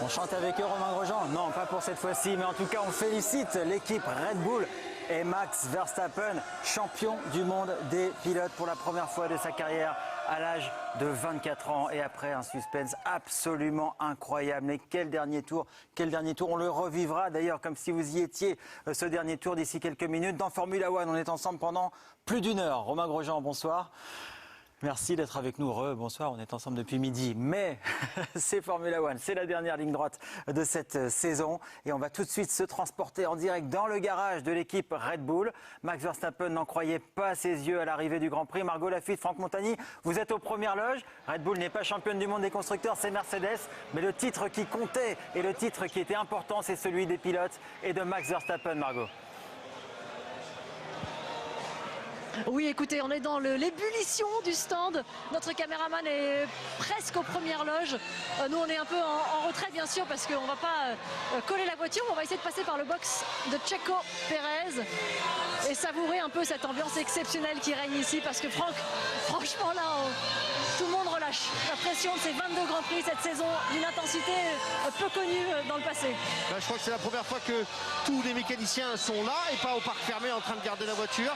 On chante avec eux, Romain Grosjean? Non, pas pour cette fois-ci, mais en tout cas, on félicite l'équipe Red Bull et Max Verstappen, champion du monde des pilotes pour la première fois de sa carrière à l'âge de 24 ans. Et après, un suspense absolument incroyable. Mais quel dernier tour, on le revivra d'ailleurs comme si vous y étiez ce dernier tour d'ici quelques minutes. Dans Formula One, on est ensemble pendant plus d'une heure. Romain Grosjean, bonsoir. Merci d'être avec nous. Bonsoir, on est ensemble depuis midi. Mais c'est Formula One, c'est la dernière ligne droite de cette saison. Et on va tout de suite se transporter en direct dans le garage de l'équipe Red Bull. Max Verstappen n'en croyait pas ses yeux à l'arrivée du Grand Prix. Margot Lafitte, Franck Montagny, vous êtes aux premières loges. Red Bull n'est pas championne du monde des constructeurs, c'est Mercedes. Mais le titre qui comptait et le titre qui était important, c'est celui des pilotes et de Max Verstappen, Margot. Oui, écoutez, on est dans l'ébullition du stand. Notre caméraman est presque aux premières loges. Nous, on est un peu en retrait, bien sûr, parce qu'on ne va pas coller la voiture. On va essayer de passer par le box de Checo Pérez et savourer un peu cette ambiance exceptionnelle qui règne ici. Parce que franchement, là, tout le monde relâche. La pression de ces 22 Grands Prix cette saison, d'une intensité peu connue dans le passé. Je crois que c'est la première fois que tous les mécaniciens sont là et pas au parc fermé en train de garder la voiture.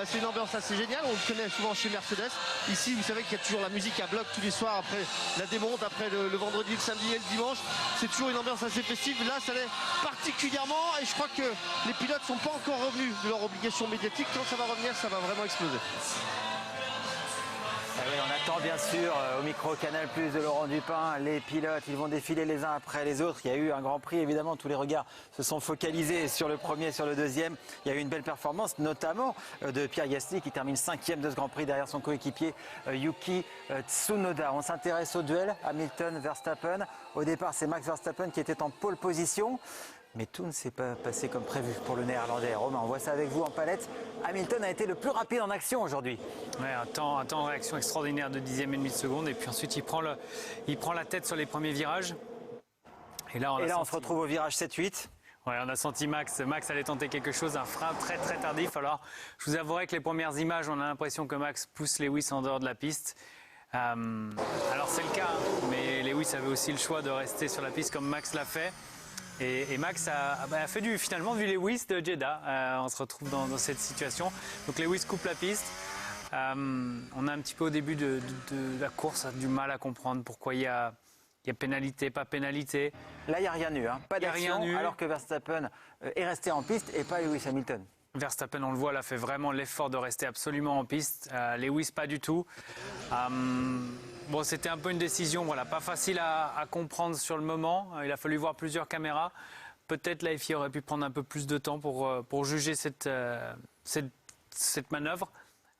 C'est une ambiance assez génial, on le connaît souvent chez Mercedes. Ici, vous savez qu'il y a toujours la musique à bloc tous les soirs après la démonte, après le vendredi, le samedi et le dimanche. C'est toujours une ambiance assez festive. Là, ça l'est particulièrement et je crois que les pilotes ne sont pas encore revenus de leur obligation médiatique. Quand ça va revenir, ça va vraiment exploser. Oui, on attend bien sûr au micro Canal+ de Laurent Dupin les pilotes. Ils vont défiler les uns après les autres. Il y a eu un Grand Prix, évidemment, tous les regards se sont focalisés sur le premier, sur le deuxième. Il y a eu une belle performance, notamment de Pierre Gasly qui termine 5e de ce Grand Prix derrière son coéquipier Yuki Tsunoda. On s'intéresse au duel Hamilton-Verstappen. Au départ, c'est Max Verstappen qui était en pole position. Mais tout ne s'est pas passé comme prévu pour le Néerlandais. Romain, on voit ça avec vous en palette. Hamilton a été le plus rapide en action aujourd'hui. Ouais, un temps de réaction extraordinaire de 10e et demi de seconde. Et puis ensuite, il prend la tête sur les premiers virages. Et là, on se retrouve au virage 7-8. Ouais, on a senti Max allait tenter quelque chose, un frein très très tardif. Alors, je vous avouerai que les premières images, on a l'impression que Max pousse Lewis en dehors de la piste. Alors c'est le cas, mais Lewis avait aussi le choix de rester sur la piste comme Max l'a fait. Et Max a fait finalement du Lewis de Jeddah. On se retrouve dans cette situation. Donc Lewis coupe la piste. On a un petit peu au début de la course du mal à comprendre pourquoi il y a pénalité, pas pénalité. Là, il n'y a rien eu, pas d'action, alors que Verstappen est resté en piste et pas Lewis Hamilton. Verstappen, on le voit, là, fait vraiment l'effort de rester absolument en piste. Lewis, pas du tout. C'était un peu une décision, pas facile à comprendre sur le moment. Il a fallu voir plusieurs caméras. Peut-être la FIA aurait pu prendre un peu plus de temps pour juger cette manœuvre.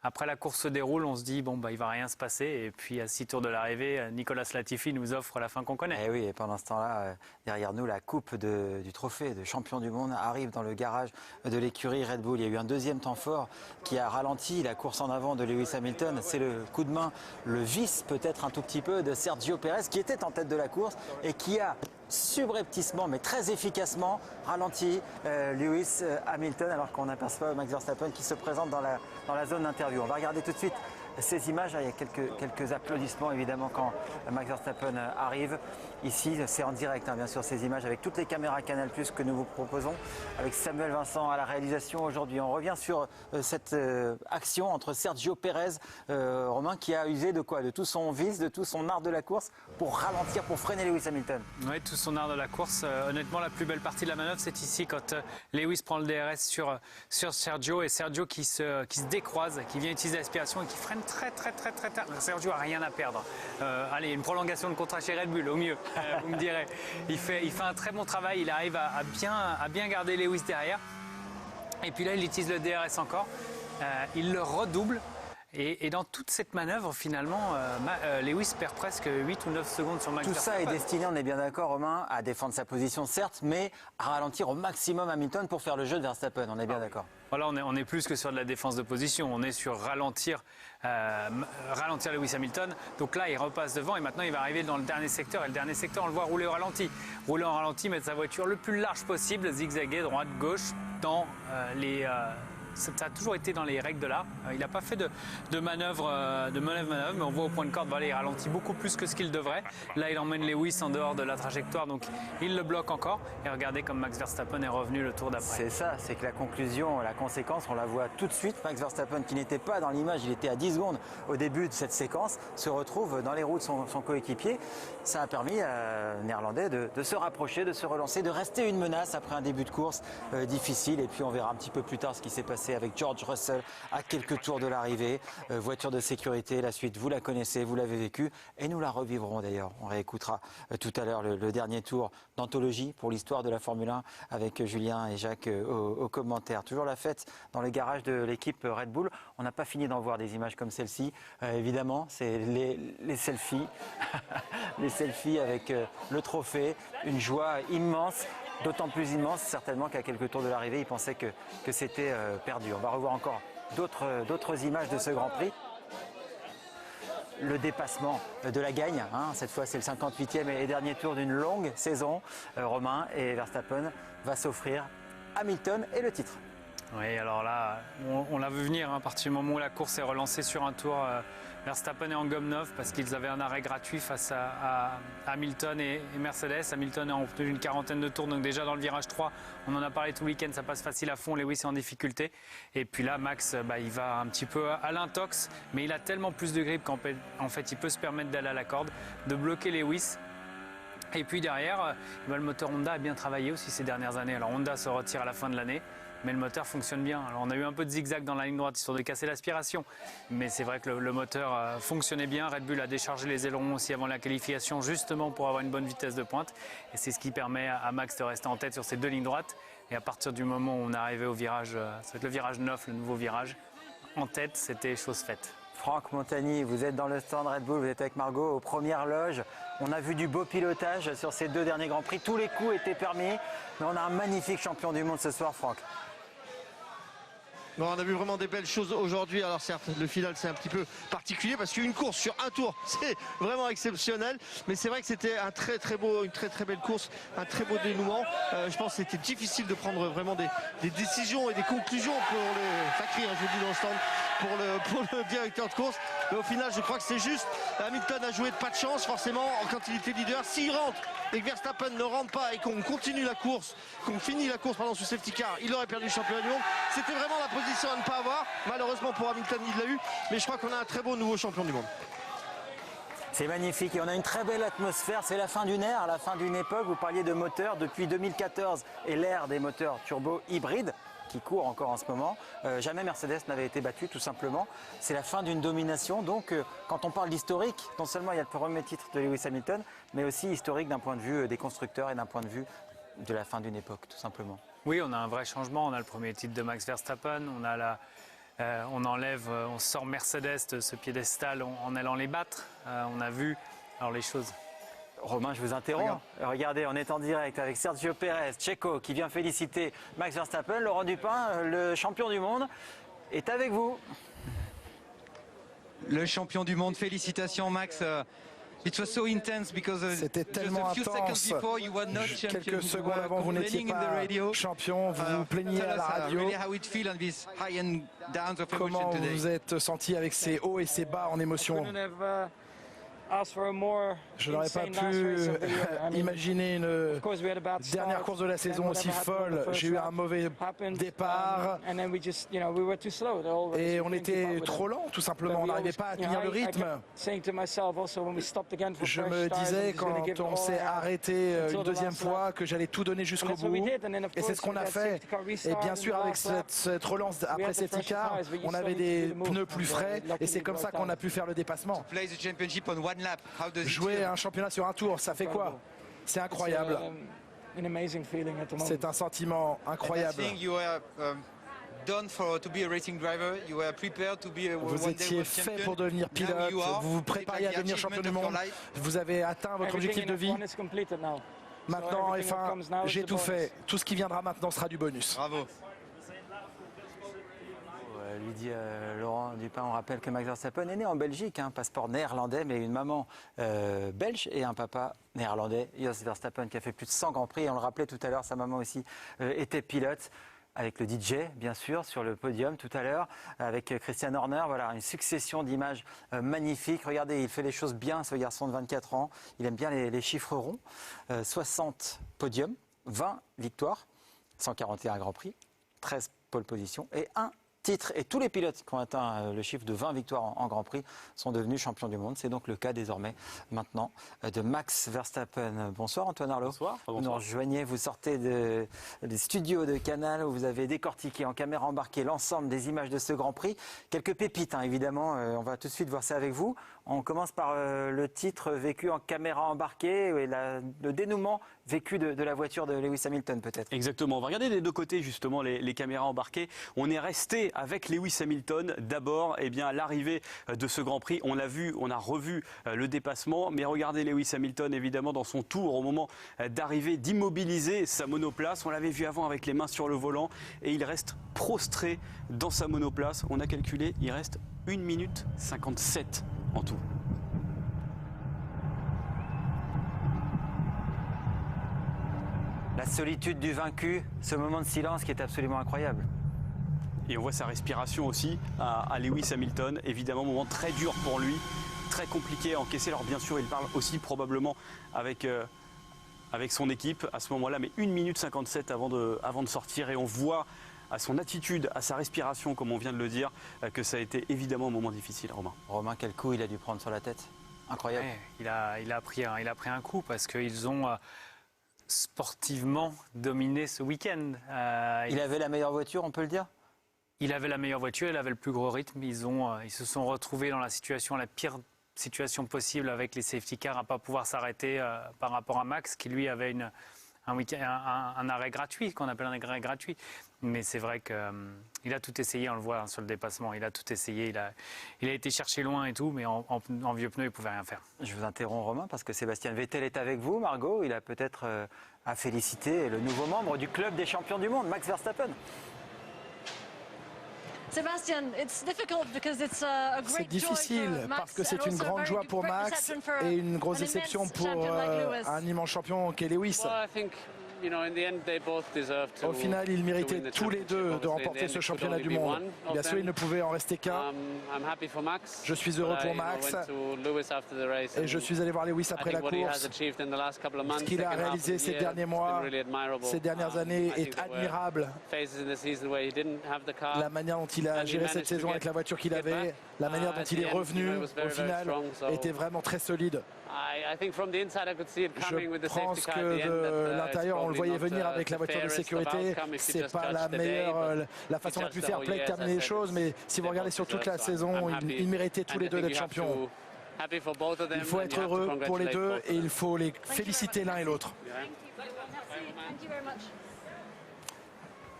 Après, la course se déroule, on se dit, il va rien se passer. Et puis, à 6 tours de l'arrivée, Nicolas Latifi nous offre la fin qu'on connaît. Et oui, et pendant ce temps-là, derrière nous, la coupe du trophée de champion du monde arrive dans le garage de l'écurie Red Bull. Il y a eu un deuxième temps fort qui a ralenti la course en avant de Lewis Hamilton. C'est le coup de main, le vice peut-être un tout petit peu de Sergio Pérez, qui était en tête de la course et qui a subrepticement, mais très efficacement, ralenti Lewis Hamilton, alors qu'on aperçoit Max Verstappen qui se présente dans la zone d'interview. On va regarder tout de suite ces images. Il y a quelques applaudissements évidemment quand Max Verstappen arrive. Ici, c'est en direct, bien sûr, ces images avec toutes les caméras Canal+ que nous vous proposons, avec Samuel Vincent à la réalisation aujourd'hui. On revient sur cette action entre Sergio Pérez, Romain, qui a usé de quoi? De tout son vice, de tout son art de la course pour ralentir, pour freiner Lewis Hamilton. Oui, tout son art de la course. Honnêtement, la plus belle partie de la manœuvre, c'est ici quand Lewis prend le DRS sur Sergio et Sergio qui se décroise, qui vient utiliser l'aspiration et qui freine très tard. Sergio a rien à perdre. Allez, une prolongation de contrat chez Red Bull, au mieux, vous me direz. Il fait un très bon travail, il arrive à bien garder Lewis derrière. Et puis là, il utilise le DRS encore. Il le redouble. Et dans toute cette manœuvre, finalement, Lewis perd presque 8 ou 9 secondes sur Max Verstappen. Tout ça est destiné, on est bien d'accord, Romain, à défendre sa position, certes, mais à ralentir au maximum Hamilton pour faire le jeu de Verstappen. On est bien d'accord. Voilà, on est plus que sur de la défense de position. On est sur ralentir Lewis Hamilton. Donc là, il repasse devant et maintenant, il va arriver dans le dernier secteur. Et le dernier secteur, on le voit rouler au ralenti. Rouler en ralenti, mettre sa voiture le plus large possible, zigzaguer droite-gauche dans ça a toujours été dans les règles de l'art. Il n'a pas fait de manœuvre, mais on voit au point de corde, voilà, il ralentit beaucoup plus que ce qu'il devrait. Là, il emmène Lewis en dehors de la trajectoire, donc il le bloque encore. Et regardez comme Max Verstappen est revenu le tour d'après. C'est ça, c'est que la conclusion, la conséquence, on la voit tout de suite. Max Verstappen, qui n'était pas dans l'image, il était à 10 secondes au début de cette séquence, se retrouve dans les roues de son coéquipier. Ça a permis à Néerlandais de se rapprocher, de se relancer, de rester une menace après un début de course difficile. Et puis on verra un petit peu plus tard ce qui s'est passé avec George Russell à quelques tours de l'arrivée. Voiture de sécurité, la suite vous la connaissez, vous l'avez vécue et nous la revivrons d'ailleurs. On réécoutera tout à l'heure le dernier tour d'anthologie pour l'histoire de la Formule 1 avec Julien et Jacques aux commentaires. Toujours la fête dans les garages de l'équipe Red Bull. On n'a pas fini d'en voir des images comme celle-ci. Évidemment, c'est les selfies. Les selfies avec le trophée. Une joie immense. D'autant plus immense certainement qu'à quelques tours de l'arrivée, ils pensaient que c'était perdu. On va revoir encore d'autres images de ce Grand Prix. Le dépassement de la gagne, cette fois c'est le 58e et dernier tour d'une longue saison. Romain et Verstappen va s'offrir Hamilton et le titre. Oui, alors là, on l'a vu venir à partir du moment où la course est relancée sur un tour. Verstappen est en gomme neuve parce qu'ils avaient un arrêt gratuit face à Hamilton et Mercedes. Hamilton est en plus d'une quarantaine de tours, donc déjà dans le virage 3, on en a parlé tout le week-end, ça passe facile à fond, Lewis est en difficulté. Et puis là, Max, il va un petit peu à l'intox, mais il a tellement plus de grip qu'en fait, il peut se permettre d'aller à la corde, de bloquer Lewis. Et puis derrière, le moteur Honda a bien travaillé aussi ces dernières années. Alors Honda se retire à la fin de l'année, mais le moteur fonctionne bien. Alors on a eu un peu de zigzag dans la ligne droite histoire de casser l'aspiration, mais c'est vrai que le moteur fonctionnait bien. Red Bull a déchargé les ailerons aussi avant la qualification justement pour avoir une bonne vitesse de pointe, et c'est ce qui permet à Max de rester en tête sur ces deux lignes droites. Et à partir du moment où on est arrivé au virage, ça va être le virage 9, le nouveau virage, en tête, c'était chose faite. Franck Montagny, vous êtes dans le stand Red Bull, vous êtes avec Margot aux premières loges. On a vu du beau pilotage sur ces deux derniers Grands Prix. Tous les coups étaient permis, mais on a un magnifique champion du monde ce soir, Franck. Bon, on a vu vraiment des belles choses aujourd'hui. Alors certes, le final c'est un petit peu particulier parce qu'une course sur un tour, c'est vraiment exceptionnel. Mais c'est vrai que c'était une très très belle course, un très beau dénouement. Je pense que c'était difficile de prendre vraiment des décisions et des conclusions pour le sacré, je vous dis dans le stand, pour le directeur de course. Mais au final, je crois que c'est juste. Hamilton a joué de pas de chance forcément quand il était leader. S'il rentre et que Verstappen ne rentre pas et qu'on continue la course, qu'on finit la course pendant ce safety car, il aurait perdu le championnat du monde. C'était vraiment la position à ne pas avoir. Malheureusement pour Hamilton, il l'a eu. Mais je crois qu'on a un très beau nouveau champion du monde. C'est magnifique et on a une très belle atmosphère. C'est la fin d'une ère, la fin d'une époque. Vous parliez de moteurs depuis 2014 et l'ère des moteurs turbo hybrides qui court encore en ce moment. Jamais Mercedes n'avait été battu tout simplement. C'est la fin d'une domination. Donc quand on parle d'historique, non seulement il y a le premier titre de Lewis Hamilton, mais aussi historique d'un point de vue des constructeurs et d'un point de vue de la fin d'une époque tout simplement. Oui, on a un vrai changement. On a le premier titre de Max Verstappen. On sort Mercedes de ce piédestal en allant les battre. On a vu alors les choses. Romain, je vous interromps. Regardez, on est en direct avec Sergio Pérez, Checo, qui vient féliciter Max Verstappen. Laurent Dupin, le champion du monde, est avec vous. Le champion du monde, félicitations Max. C'était tellement intense. Quelques secondes avant, vous n'étiez pas champion, vous vous plaigniez à la radio. Comment vous vous êtes senti avec ces hauts et ces bas en émotion? Je n'aurais pas pu imaginer une dernière course de la saison aussi folle. J'ai eu un mauvais départ et on était trop lent tout simplement, on n'arrivait pas à tenir le rythme. Je me disais quand on s'est arrêté une deuxième fois que j'allais tout donner jusqu'au bout et c'est ce qu'on a fait. Et bien sûr avec cette relance après safety car, on avait des pneus plus frais et c'est comme ça qu'on a pu faire le dépassement. Jouer un championnat sur un tour, ça fait quoi? C'est incroyable. C'est un sentiment incroyable. Vous étiez fait pour devenir pilote, vous vous prépariez à devenir champion du monde, vous avez atteint votre objectif de vie. Maintenant, F1, j'ai tout fait. Tout ce qui viendra maintenant sera du bonus. Bravo. Lui dit Laurent Dupin, on rappelle que Max Verstappen est né en Belgique, passeport néerlandais, mais une maman belge et un papa néerlandais, Jos Verstappen, qui a fait plus de 100 Grands Prix. Et on le rappelait tout à l'heure, sa maman aussi était pilote. avec le DJ, bien sûr, sur le podium tout à l'heure, avec Christian Horner. Voilà, une succession d'images magnifiques. Regardez, il fait les choses bien, ce garçon de 24 ans. Il aime bien les chiffres ronds. 60 podiums, 20 victoires, 141 Grand Prix, 13 pole positions et 1 titre. Et tous les pilotes qui ont atteint le chiffre de 20 victoires en Grand Prix sont devenus champions du monde. C'est donc le cas désormais maintenant de Max Verstappen. Bonsoir Antoine Arlot. Bonsoir. Vous nous rejoignez, vous sortez des studios de Canal où vous avez décortiqué en caméra embarquée l'ensemble des images de ce Grand Prix. Quelques pépites évidemment, on va tout de suite voir ça avec vous. On commence par le titre vécu en caméra embarquée et le dénouement vécu de la voiture de Lewis Hamilton peut-être. Exactement, on va regarder des deux côtés justement les caméras embarquées. On est resté avec Lewis Hamilton d'abord à l'arrivée de ce Grand Prix. On l'a vu, on a revu le dépassement, mais regardez Lewis Hamilton évidemment dans son tour au moment d'arriver, d'immobiliser sa monoplace. On l'avait vu avant avec les mains sur le volant et il reste prostré dans sa monoplace. On a calculé, il reste 1 minute 57 en tout. La solitude du vaincu, ce moment de silence qui est absolument incroyable. Et on voit sa respiration aussi à Lewis Hamilton. Évidemment, moment très dur pour lui, très compliqué à encaisser. Alors bien sûr, il parle aussi probablement avec son équipe à ce moment-là, mais 1 minute 57 avant de sortir. Et on voit à son attitude, à sa respiration, comme on vient de le dire, que ça a été évidemment un moment difficile, Romain. Romain, quel coup il a dû prendre sur la tête. Incroyable. Ouais, il a pris un coup parce qu'ils ont sportivement dominé ce week-end. Il avait la meilleure voiture, on peut le dire ? Il avait la meilleure voiture, il avait le plus gros rythme. Ils se sont retrouvés dans la pire situation possible avec les safety cars à ne pas pouvoir s'arrêter par rapport à Max qui lui avait un arrêt gratuit, qu'on appelle un arrêt gratuit. Mais c'est vrai qu'il a tout essayé, on le voit sur le dépassement, il a tout essayé, il a été chercher loin et tout, mais en vieux pneu, il ne pouvait rien faire. Je vous interromps Romain, parce que Sébastien Vettel est avec vous, Margot. Il a peut-être à féliciter le nouveau membre du club des champions du monde, Max Verstappen. Sébastien, c'est difficile parce que c'est une grande joie pour Max et une grosse déception pour un immense champion qu'est Lewis. Au final, ils méritaient tous les deux de remporter ce championnat du monde. Bien sûr, il ne pouvait en rester qu'un. Je suis heureux pour Max et je suis allé voir Lewis après la course. Ce qu'il a réalisé ces derniers mois, ces dernières années est admirable. La manière dont il a géré cette saison avec la voiture qu'il avait, la manière dont il est revenu au final était vraiment très solide. Je pense que de l'intérieur, on le voyait venir avec la voiture de sécurité. C'est pas la façon la plus fair play de terminer les choses, mais si vous regardez sur toute la saison, ils méritaient tous les deux d'être champions. Il faut être heureux pour les deux et il faut les féliciter l'un et l'autre.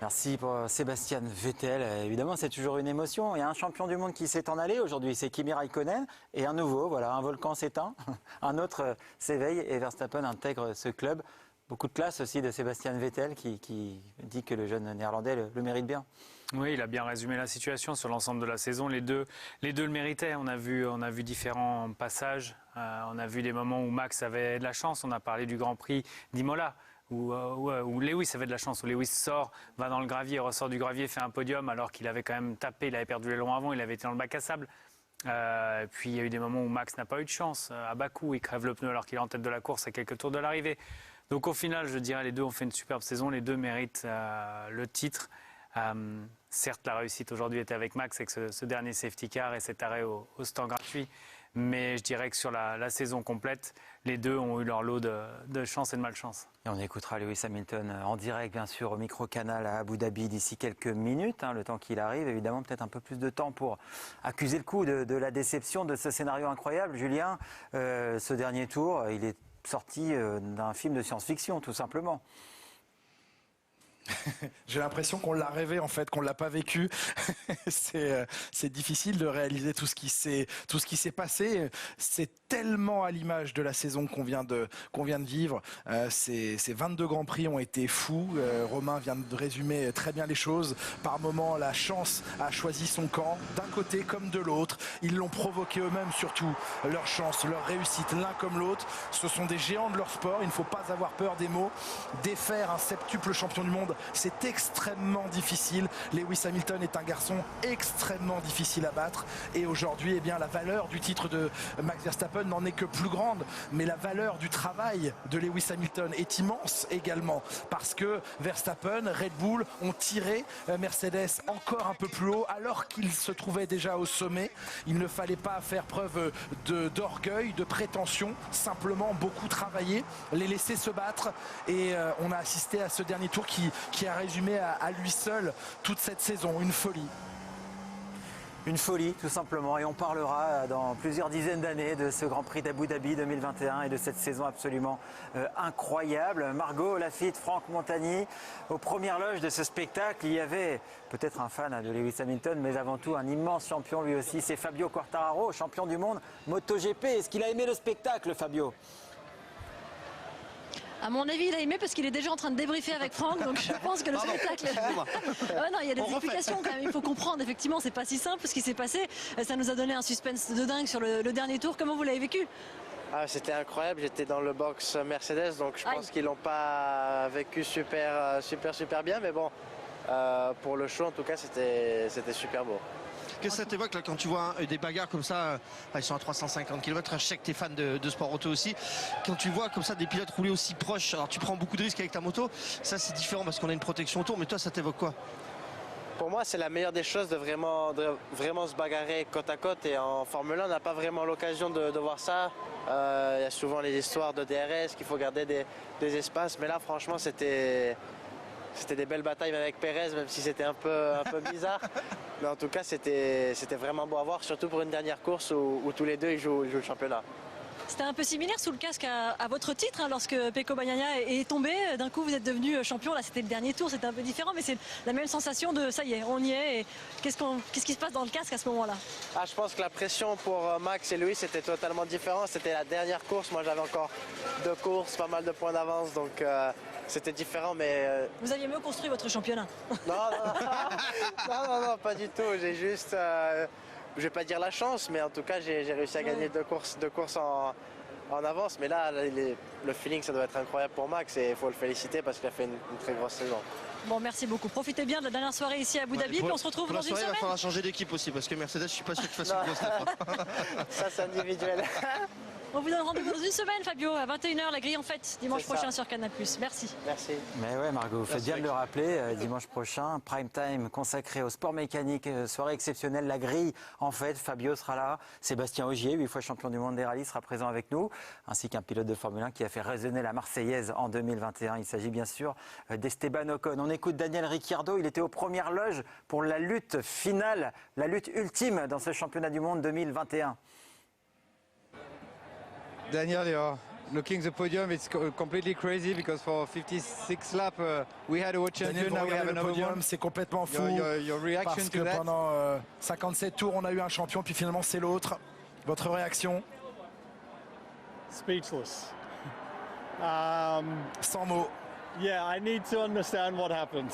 Merci pour Sébastien Vettel. Évidemment, c'est toujours une émotion. Il y a un champion du monde qui s'est en allé aujourd'hui, c'est Kimi Raikkonen. Et un nouveau, voilà, un volcan s'éteint, un autre s'éveille et Verstappen intègre ce club. Beaucoup de classe aussi de Sébastien Vettel qui dit que le jeune néerlandais le mérite bien. Oui, il a bien résumé la situation sur l'ensemble de la saison. Les deux le méritaient. On a vu différents passages. On a vu des moments où Max avait de la chance. On a parlé du Grand Prix d'Imola. Où Lewis avait de la chance, où Lewis va dans le gravier, ressort du gravier, fait un podium alors qu'il avait quand même tapé, il avait perdu l'aileron avant, il avait été dans le bac à sable. Puis il y a eu des moments où Max n'a pas eu de chance. À Bakou, il crève le pneu alors qu'il est en tête de la course à quelques tours de l'arrivée. Donc au final, je dirais les deux ont fait une superbe saison, les deux méritent le titre. Certes, la réussite aujourd'hui était avec Max, avec ce dernier safety car et cet arrêt au stand gratuit. Mais je dirais que sur la saison complète, les deux ont eu leur lot de chance et de malchance. Et on écoutera Lewis Hamilton en direct, bien sûr, au micro-canal à Abu Dhabi d'ici quelques minutes, le temps qu'il arrive. Évidemment, peut-être un peu plus de temps pour accuser le coup de la déception de ce scénario incroyable. Julien, ce dernier tour, il est sorti d'un film de science-fiction, tout simplement. J'ai l'impression qu'on l'a rêvé en fait, qu'on l'a pas vécu. C'est difficile de réaliser tout ce qui s'est passé. C'est tellement à l'image de la saison qu'on vient de vivre. Ces 22 Grands Prix ont été fous. Romain vient de résumer très bien les choses. Par moments, la chance a choisi son camp, d'un côté comme de l'autre. Ils l'ont provoqué eux-mêmes surtout. Leur chance, leur réussite, l'un comme l'autre. Ce sont des géants de leur sport. Il ne faut pas avoir peur des mots. Défaire un septuple champion du monde monde. C'est extrêmement difficile. Lewis Hamilton est un garçon extrêmement difficile à battre. Et aujourd'hui, eh bien, la valeur du titre de Max Verstappen n'en est que plus grande. Mais la valeur du travail de Lewis Hamilton est immense également. Parce que Verstappen, Red Bull ont tiré Mercedes encore un peu plus haut alors qu'il se trouvait déjà au sommet. Il ne fallait pas faire preuve d'orgueil, de prétention, simplement beaucoup travailler, les laisser se battre. Et on a assisté à ce dernier tour qui a résumé à lui seul toute cette saison. Une folie. Une folie, tout simplement. Et on parlera dans plusieurs dizaines d'années de ce Grand Prix d'Abu Dhabi 2021 et de cette saison absolument incroyable. Margot Lafitte, Franck Montagny, aux premières loges de ce spectacle, il y avait peut-être un fan de Lewis Hamilton, mais avant tout un immense champion lui aussi. C'est Fabio Quartararo, champion du monde MotoGP. Est-ce qu'il a aimé le spectacle, Fabio ? À mon avis, il a aimé parce qu'il est déjà en train de débriefer avec Franck, donc je pense que le spectacle... non, il y a des explications quand même, il faut comprendre, effectivement, c'est pas si simple ce qui s'est passé. Ça nous a donné un suspense de dingue sur le dernier tour. Comment vous l'avez vécu ? C'était incroyable, j'étais dans le box Mercedes, donc je pense qu'ils l'ont pas vécu super bien, mais bon, pour le show en tout cas, c'était super beau. Qu'est-ce que ça t'évoque là quand tu vois des bagarres comme ça, ils sont à 350 km, je sais que tu es fan de sport auto aussi, quand tu vois comme ça des pilotes rouler aussi proches, alors tu prends beaucoup de risques avec ta moto, ça c'est différent parce qu'on a une protection autour, mais toi ça t'évoque quoi ? Pour moi, c'est la meilleure des choses de vraiment se bagarrer côte à côte, et en Formule 1, on n'a pas vraiment l'occasion de voir ça. Il y a souvent les histoires de DRS, qu'il faut garder des espaces, mais là franchement c'était des belles batailles avec Pérez, même si c'était un peu bizarre. Mais en tout cas, c'était vraiment beau à voir, surtout pour une dernière course où tous les deux ils jouent le championnat. C'était un peu similaire sous le casque à votre titre, hein, lorsque Pecco Bagnaia est tombé. D'un coup, vous êtes devenu champion. Là, c'était le dernier tour, c'était un peu différent, mais c'est la même sensation de ça y est, on y est. Et qu'est-ce qui se passe dans le casque à ce moment-là ? Je pense que la pression pour Max et Lewis était totalement différente. C'était la dernière course. Moi, j'avais encore 2 courses, pas mal de points d'avance, donc c'était différent. Mais vous aviez mieux construit votre championnat. Non, pas du tout. J'ai juste, je vais pas dire la chance, mais en tout cas, j'ai réussi à gagner 2 courses en avance. Mais là, le feeling, ça doit être incroyable pour Max, et il faut le féliciter parce qu'il a fait une très grosse saison. Bon, merci beaucoup. Profitez bien de la dernière soirée ici à Abu Dhabi, puis on se retrouve dans une semaine. Il va falloir changer d'équipe aussi, parce que Mercedes, je suis pas sûr qu'il fasse une grosse tête. Ça, c'est individuel. On vous donne rendez-vous dans une semaine, Fabio, à 21h, la grille en fête, dimanche prochain sur Canal+. Merci. Merci. Mais ouais, Margot, vous faites bien de le rappeler. Dimanche prochain, prime time consacré au sport mécanique, soirée exceptionnelle, la grille en fête. Fabio sera là. Sébastien Ogier, 8 fois champion du monde des rallyes, sera présent avec nous, ainsi qu'un pilote de Formule 1 qui a fait résonner la Marseillaise en 2021. Il s'agit bien sûr d'Esteban Ocon. On écoute Daniel Ricciardo. Il était aux premières loges pour la lutte finale, la lutte ultime dans ce championnat du monde 2021. Daniel, you're looking the podium. It's completely crazy because for 56 laps we had a world champion. Now we have another one. C'est complètement fou. Your reaction parce que to that? pendant 57 tours, on a eu un champion, puis finalement c'est l'autre. Votre réaction? Speechless. Sans mots. Yeah, I need to understand what happened.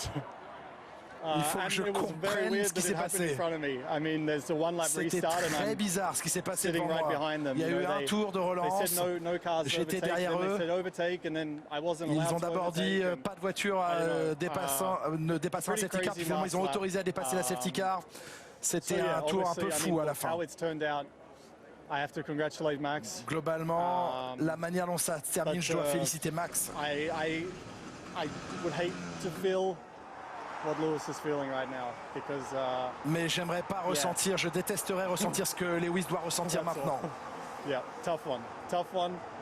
Il faut que je comprenne ce qui s'est passé. C'était très bizarre ce qui s'est passé devant moi. Il y a eu un tour de relance. J'étais derrière eux. Ils ont d'abord dit pas de voiture ne dépassant la safety car. Puis finalement, ils ont autorisé à dépasser la safety car. C'était un tour un peu fou à la fin. Globalement, la manière dont ça se termine, je dois féliciter Max. What Lewis is feeling right now because, mais j'aimerais pas ressentir, je détesterais ressentir ce que Lewis doit ressentir maintenant. Yeah, tough one.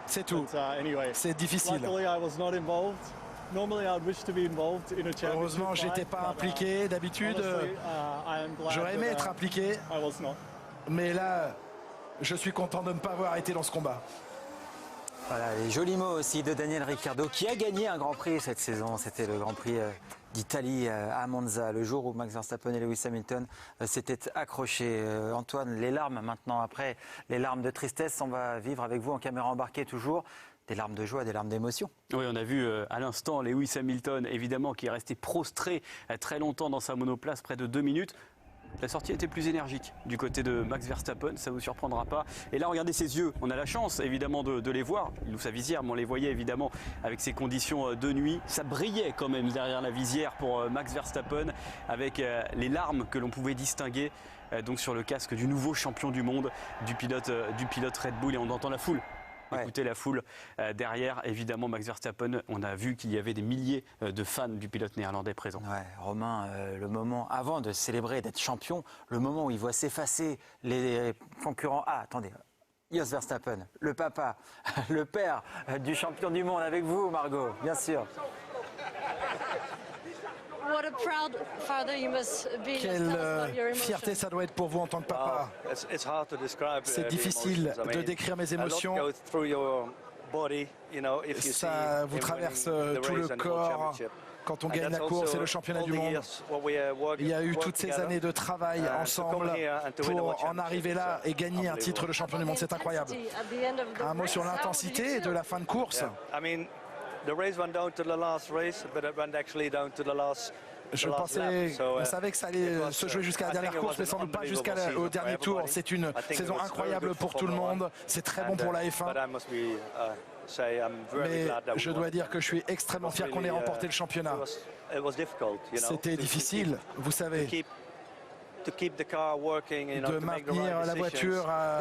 C'est tout. Anyway, c'est difficile. Luckily, I was not involved. Normally, I'd wish to be involved in a championship. Heureusement, j'étais pas impliqué. D'habitude, j'aurais aimé être impliqué. I was not. Mais là, je suis content de ne pas avoir été dans ce combat. Voilà, les jolis mots aussi de Daniel Ricciardo qui a gagné un Grand Prix cette saison. C'était le Grand Prix d'Italie à Monza, le jour où Max Verstappen et Lewis Hamilton s'étaient accrochés. Antoine, les larmes maintenant, après les larmes de tristesse, on va vivre avec vous en caméra embarquée toujours. Des larmes de joie, des larmes d'émotion. Oui, on a vu à l'instant Lewis Hamilton, évidemment, qui est resté prostré très longtemps dans sa monoplace, près de 2 minutes. La sortie était plus énergique du côté de Max Verstappen, ça ne vous surprendra pas. Et là, regardez ses yeux, on a la chance évidemment de les voir. Il ouvre sa visière, mais on les voyait évidemment avec ces conditions de nuit. Ça brillait quand même derrière la visière pour Max Verstappen, avec les larmes que l'on pouvait distinguer donc sur le casque du nouveau champion du monde, du pilote Red Bull. Et on entend la foule. Écoutez la foule derrière, évidemment Max Verstappen, on a vu qu'il y avait des milliers de fans du pilote néerlandais présents. Ouais, Romain, le moment avant de célébrer, d'être champion, le moment où il voit s'effacer les concurrents. Ah, attendez, Jos Verstappen, le papa, le père du champion du monde avec vous, Margot, bien sûr. What a proud father you must be. Quelle fierté ça doit être pour vous en tant que papa. C'est difficile de décrire mes émotions. Ça vous traverse tout le corps quand on gagne la course et le championnat du monde. Il y a eu toutes ces années de travail ensemble pour en arriver là et gagner un titre de champion du monde. C'est incroyable. Un mot sur l'intensité de la fin de course. Je pensais, on savait que ça allait se jouer jusqu'à la dernière course, mais sans doute pas jusqu'au dernier tour. C'est une saison incroyable pour tout le monde. C'est très bon pour la F1. Mais je dois dire que je suis extrêmement fier qu'on ait remporté le championnat. C'était difficile, vous savez, de maintenir la voiture à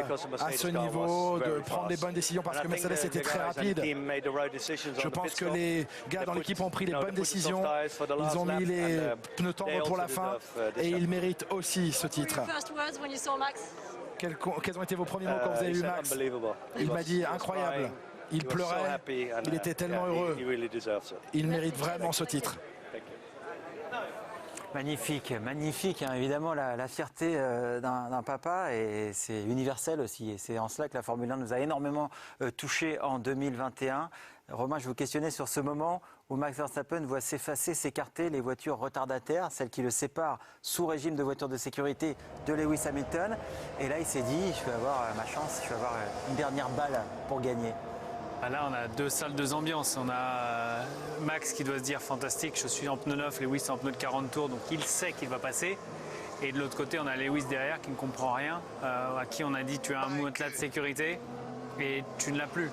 ce niveau, de prendre les bonnes décisions parce que Mercedes était très rapide. Je pense que les gars dans l'équipe ont pris les bonnes décisions. Ils ont mis les pneus tendres pour la fin et ils méritent aussi ce titre. Quels ont été vos premiers mots quand vous avez vu Max? Il m'a dit incroyable. Il pleurait, il était tellement heureux. Il mérite vraiment ce titre. Magnifique, magnifique, hein, évidemment la fierté d'un papa et c'est universel aussi et c'est en cela que la Formule 1 nous a énormément touchés en 2021. Romain, je vous questionnais sur ce moment où Max Verstappen voit s'effacer, s'écarter les voitures retardataires, celles qui le séparent sous régime de voiture de sécurité de Lewis Hamilton. Et là, il s'est dit, je vais avoir ma chance, je vais avoir une dernière balle pour gagner. Là, on a deux salles, deux ambiances. On a Max qui doit se dire fantastique, je suis en pneu neuf, Lewis en pneu de 40 tours, donc il sait qu'il va passer. Et de l'autre côté, on a Lewis derrière qui ne comprend rien, à qui on a dit tu as un matelas de sécurité et tu ne l'as plus.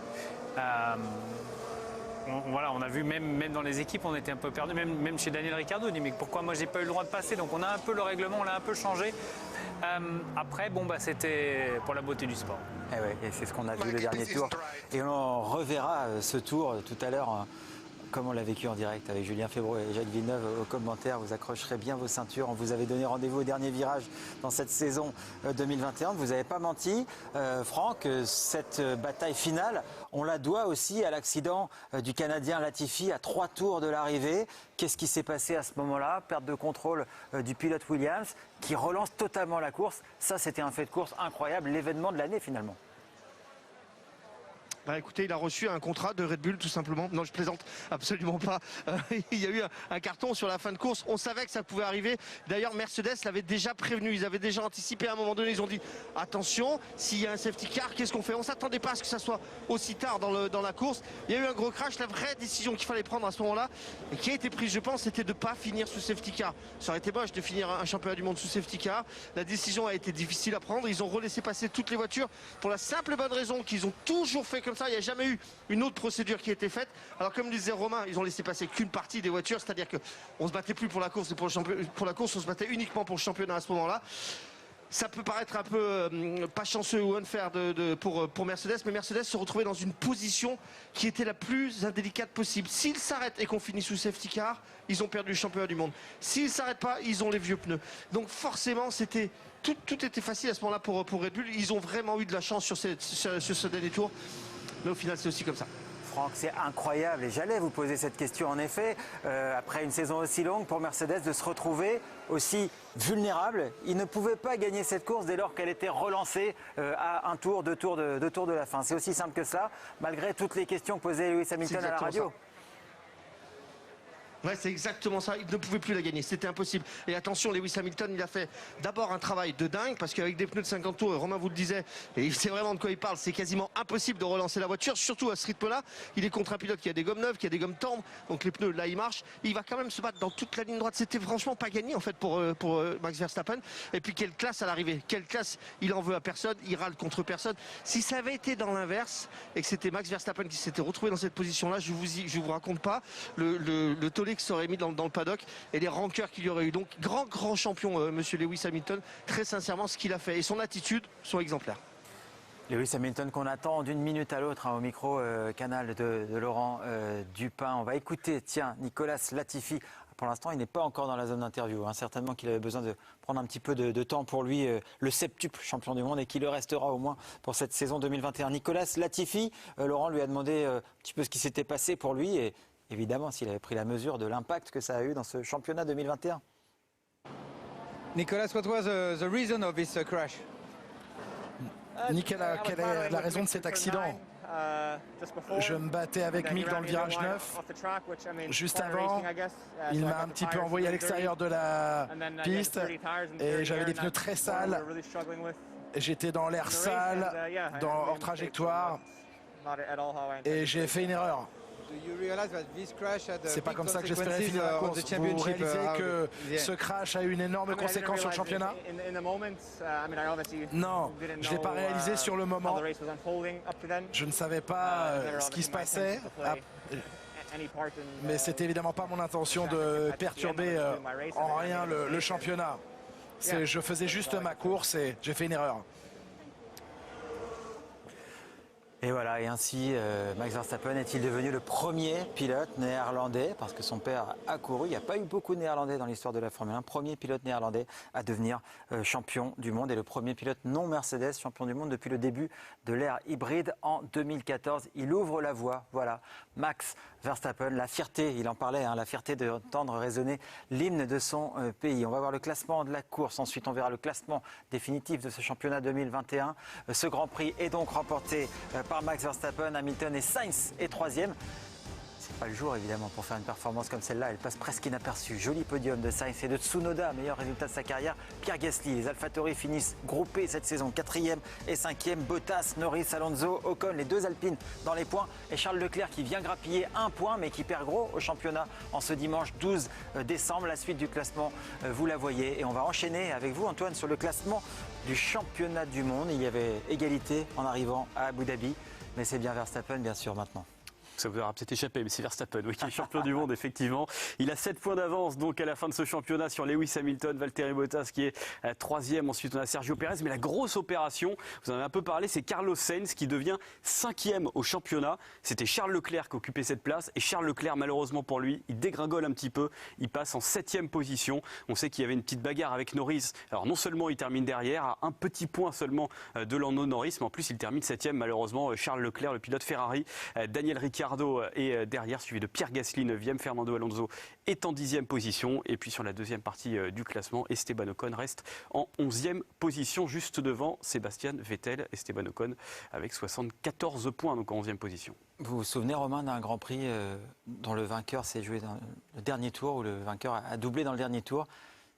Voilà, on a vu même dans les équipes, on était un peu perdus, même chez Daniel Ricciardo, on dit mais pourquoi moi j'ai pas eu le droit de passer? Donc on a un peu le règlement, on l'a un peu changé. Après, c'était pour la beauté du sport. Et, ouais, et c'est ce qu'on a vu le dernier tour. Et on reverra ce tour tout à l'heure, comme on l'a vécu en direct avec Julien Febvre et Jacques Villeneuve aux commentaires. Vous accrocherez bien vos ceintures. On vous avait donné rendez-vous au dernier virage dans cette saison 2021. Vous n'avez pas menti. Franck, cette bataille finale, on la doit aussi à l'accident du Canadien Latifi à 3 tours de l'arrivée. Qu'est-ce qui s'est passé à ce moment-là? Perte de contrôle du pilote Williams qui relance totalement la course. Ça, c'était un fait de course incroyable, l'événement de l'année finalement. Bah écoutez, il a reçu un contrat de Red Bull tout simplement. Non, je plaisante absolument pas. Il y a eu un carton sur la fin de course. On savait que ça pouvait arriver. D'ailleurs, Mercedes l'avait déjà prévenu. Ils avaient déjà anticipé à un moment donné. Ils ont dit attention, s'il y a un safety car, qu'est-ce qu'on fait? On s'attendait pas à ce que ça soit aussi tard dans la course. Il y a eu un gros crash. La vraie décision qu'il fallait prendre à ce moment-là et qui a été prise, je pense, c'était de ne pas finir sous safety car. Ça aurait été moche de finir un championnat du monde sous safety car. La décision a été difficile à prendre. Ils ont relaissé passer toutes les voitures pour la simple et bonne raison qu'ils ont toujours fait comme ça. Il n'y a jamais eu une autre procédure qui a été faite. Alors comme disait Romain, ils ont laissé passer qu'une partie des voitures, c'est-à-dire qu'on se battait plus pour la course et pour la course, on se battait uniquement pour le championnat à ce moment-là. Ça peut paraître un peu pas chanceux ou unfair pour Mercedes, mais Mercedes se retrouvait dans une position qui était la plus indélicate possible. S'ils s'arrêtent et qu'on finit sous safety car, ils ont perdu le championnat du monde. S'ils ne s'arrêtent pas, ils ont les vieux pneus. Donc forcément, tout était facile à ce moment-là pour Red Bull. Ils ont vraiment eu de la chance sur ce dernier tour. Mais au final, c'est aussi comme ça. Franck, c'est incroyable et j'allais vous poser cette question en effet, après une saison aussi longue pour Mercedes de se retrouver aussi vulnérable. Ils ne pouvaient pas gagner cette course dès lors qu'elle était relancée à un tour, deux tours de la fin. C'est aussi simple que ça, malgré toutes les questions posées Lewis Hamilton à la radio. Ouais, c'est exactement ça. Il ne pouvait plus la gagner. C'était impossible. Et attention, Lewis Hamilton, il a fait d'abord un travail de dingue parce qu'avec des pneus de 50 tours, Romain vous le disait, et il sait vraiment de quoi il parle, c'est quasiment impossible de relancer la voiture, surtout à ce rythme-là. Il est contre un pilote qui a des gommes neuves, qui a des gommes tendres, donc les pneus, là, ils marchent. Il va quand même se battre dans toute la ligne droite. C'était franchement pas gagné, en fait, pour Max Verstappen. Et puis, quelle classe à l'arrivée. Quelle classe. Il en veut à personne. Il râle contre personne. Si ça avait été dans l'inverse et que c'était Max Verstappen qui s'était retrouvé dans cette position-là, je vous raconte pas le tollé que ça aurait mis dans le paddock et les rancœurs qu'il y aurait eu. Donc grand champion monsieur Lewis Hamilton, très sincèrement ce qu'il a fait et son attitude sont exemplaires. Lewis Hamilton qu'on attend d'une minute à l'autre au micro canal de Laurent Dupin. On va écouter Nicolas Latifi. Pour l'instant, il n'est pas encore dans la zone d'interview. Certainement qu'il avait besoin de prendre un petit peu de temps pour lui, le septuple champion du monde, et qu'il le restera au moins pour cette saison 2021. Nicolas Latifi, Laurent lui a demandé un petit peu ce qui s'était passé pour lui et évidemment s'il avait pris la mesure de l'impact que ça a eu dans ce championnat 2021. Nicolas, what was the reason of this crash? Nicolas, quelle est la raison de cet accident? Je me battais avec Mick dans le virage 9. Juste avant, il m'a un petit peu envoyé à l'extérieur de la piste et j'avais des pneus très sales. J'étais dans l'air sale, hors trajectoire et j'ai fait une erreur. C'est pas comme ça que j'espérais finir la course. Vous réalisez que ce crash a eu une énorme conséquence sur le championnat? Non, je ne l'ai pas réalisé sur le moment. Je ne savais pas ce qui se passait. Mais c'était évidemment pas mon intention de perturber en rien le championnat. Je faisais juste ma course et j'ai fait une erreur. Et voilà, et ainsi Max Verstappen est-il devenu le premier pilote néerlandais, parce que son père a couru, il n'y a pas eu beaucoup de néerlandais dans l'histoire de la Formule 1, premier pilote néerlandais à devenir champion du monde et le premier pilote non Mercedes champion du monde depuis le début de l'ère hybride en 2014. Il ouvre la voie, voilà, Max Verstappen, la fierté, il en parlait, la fierté d'entendre résonner l'hymne de son pays. On va voir le classement de la course, ensuite on verra le classement définitif de ce championnat 2021. Ce Grand Prix est donc remporté par Max Verstappen. Hamilton et Sainz est troisième. C'est pas le jour évidemment pour faire une performance comme celle-là, elle passe presque inaperçue. Joli podium de Sainz et de Tsunoda, meilleur résultat de sa carrière. Pierre Gasly, les AlphaTauri finissent groupés cette saison, 4e et 5e. Bottas, Norris, Alonso, Ocon, les deux Alpines dans les points. Et Charles Leclerc qui vient grappiller un point mais qui perd gros au championnat en ce dimanche 12 décembre. La suite du classement, vous la voyez. Et on va enchaîner avec vous Antoine sur le classement du championnat du monde. Il y avait égalité en arrivant à Abu Dhabi, mais c'est bien Verstappen bien sûr maintenant. Ça vous aura peut-être échappé, mais c'est Verstappen qui est champion du monde, effectivement. Il a 7 points d'avance donc à la fin de ce championnat sur Lewis Hamilton, Valtteri Bottas qui est 3e. Ensuite, on a Sergio Pérez. Mais la grosse opération, vous en avez un peu parlé, c'est Carlos Sainz qui devient 5e au championnat. C'était Charles Leclerc qui occupait cette place. Et Charles Leclerc, malheureusement pour lui, il dégringole un petit peu. Il passe en 7e position. On sait qu'il y avait une petite bagarre avec Norris. Alors non seulement il termine derrière, à un petit point seulement de Lando Norris, mais en plus il termine 7e. Malheureusement, Charles Leclerc, le pilote Ferrari, Daniel Ricciardo est derrière, suivi de Pierre Gasly, 9e. Fernando Alonso est en 10e position. Et puis sur la deuxième partie du classement, Esteban Ocon reste en 11e position, juste devant Sébastien Vettel. Esteban Ocon avec 74 points, donc en 11e position. Vous vous souvenez, Romain, d'un Grand Prix dont le vainqueur s'est joué dans le dernier tour, où le vainqueur a doublé dans le dernier tour?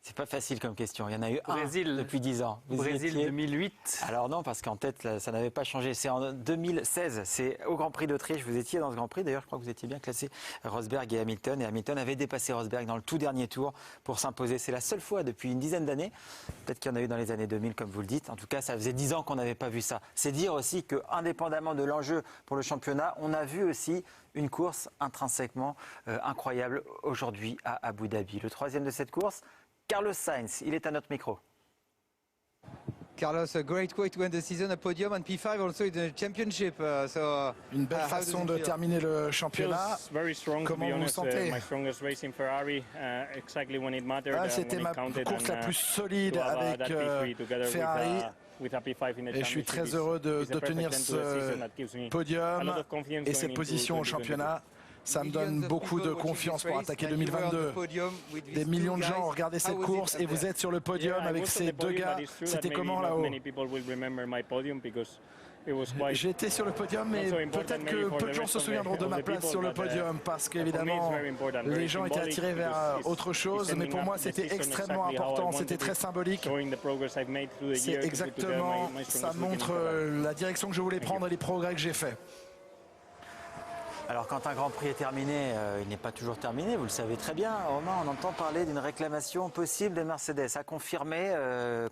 C'est pas facile comme question. Il y en a eu un depuis 10 ans. Brésil 2008. Alors non, parce qu'en tête, là, ça n'avait pas changé. C'est en 2016. C'est au Grand Prix d'Autriche. Vous étiez dans ce Grand Prix. D'ailleurs, je crois que vous étiez bien classé, Rosberg et Hamilton. Et Hamilton avait dépassé Rosberg dans le tout dernier tour pour s'imposer. C'est la seule fois depuis une dizaine d'années. Peut-être qu'il y en a eu dans les années 2000, comme vous le dites. En tout cas, ça faisait 10 ans qu'on n'avait pas vu ça. C'est dire aussi que, indépendamment de l'enjeu pour le championnat, on a vu aussi une course intrinsèquement incroyable aujourd'hui à Abu Dhabi. Le troisième de cette course, Carlos Sainz, il est à notre micro. Carlos, a great way to end the season, a podium and P5 also in the championship. Une belle façon de terminer le championnat. Comment vous vous sentez? C'était ma course la plus solide avec Ferrari. Et je suis très heureux d'obtenir ce podium et cette position au championnat. Ça me donne beaucoup de confiance pour attaquer 2022. Des millions de gens ont regardé cette course et vous êtes sur le podium avec ces deux gars. C'était comment là-haut? J'étais sur le podium, mais peut-être que peu de gens se souviendront de ma place sur le podium parce qu'évidemment, les gens étaient attirés vers autre chose. Mais pour moi, c'était extrêmement important, c'était très symbolique. C'est exactement, ça montre la direction que je voulais prendre et les progrès que j'ai faits. Alors quand un Grand Prix est terminé, il n'est pas toujours terminé, vous le savez très bien. Romain, on entend parler d'une réclamation possible des Mercedes, à confirmer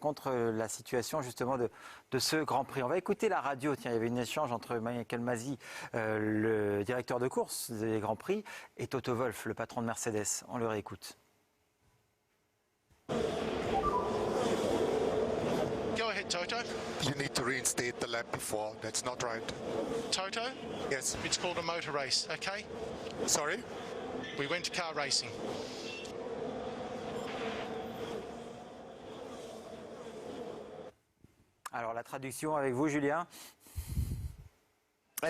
contre la situation justement de ce Grand Prix. On va écouter la radio. Tiens, il y avait un échange entre Michael Masi, le directeur de course des Grands Prix, et Toto Wolff, le patron de Mercedes. On le réécoute. Go ahead, Toto. You need to reinstate the lap before. That's not right. Toto? Yes. It's called a motor race, okay? Sorry? We went to car racing. Alors la traduction avec vous, Julien.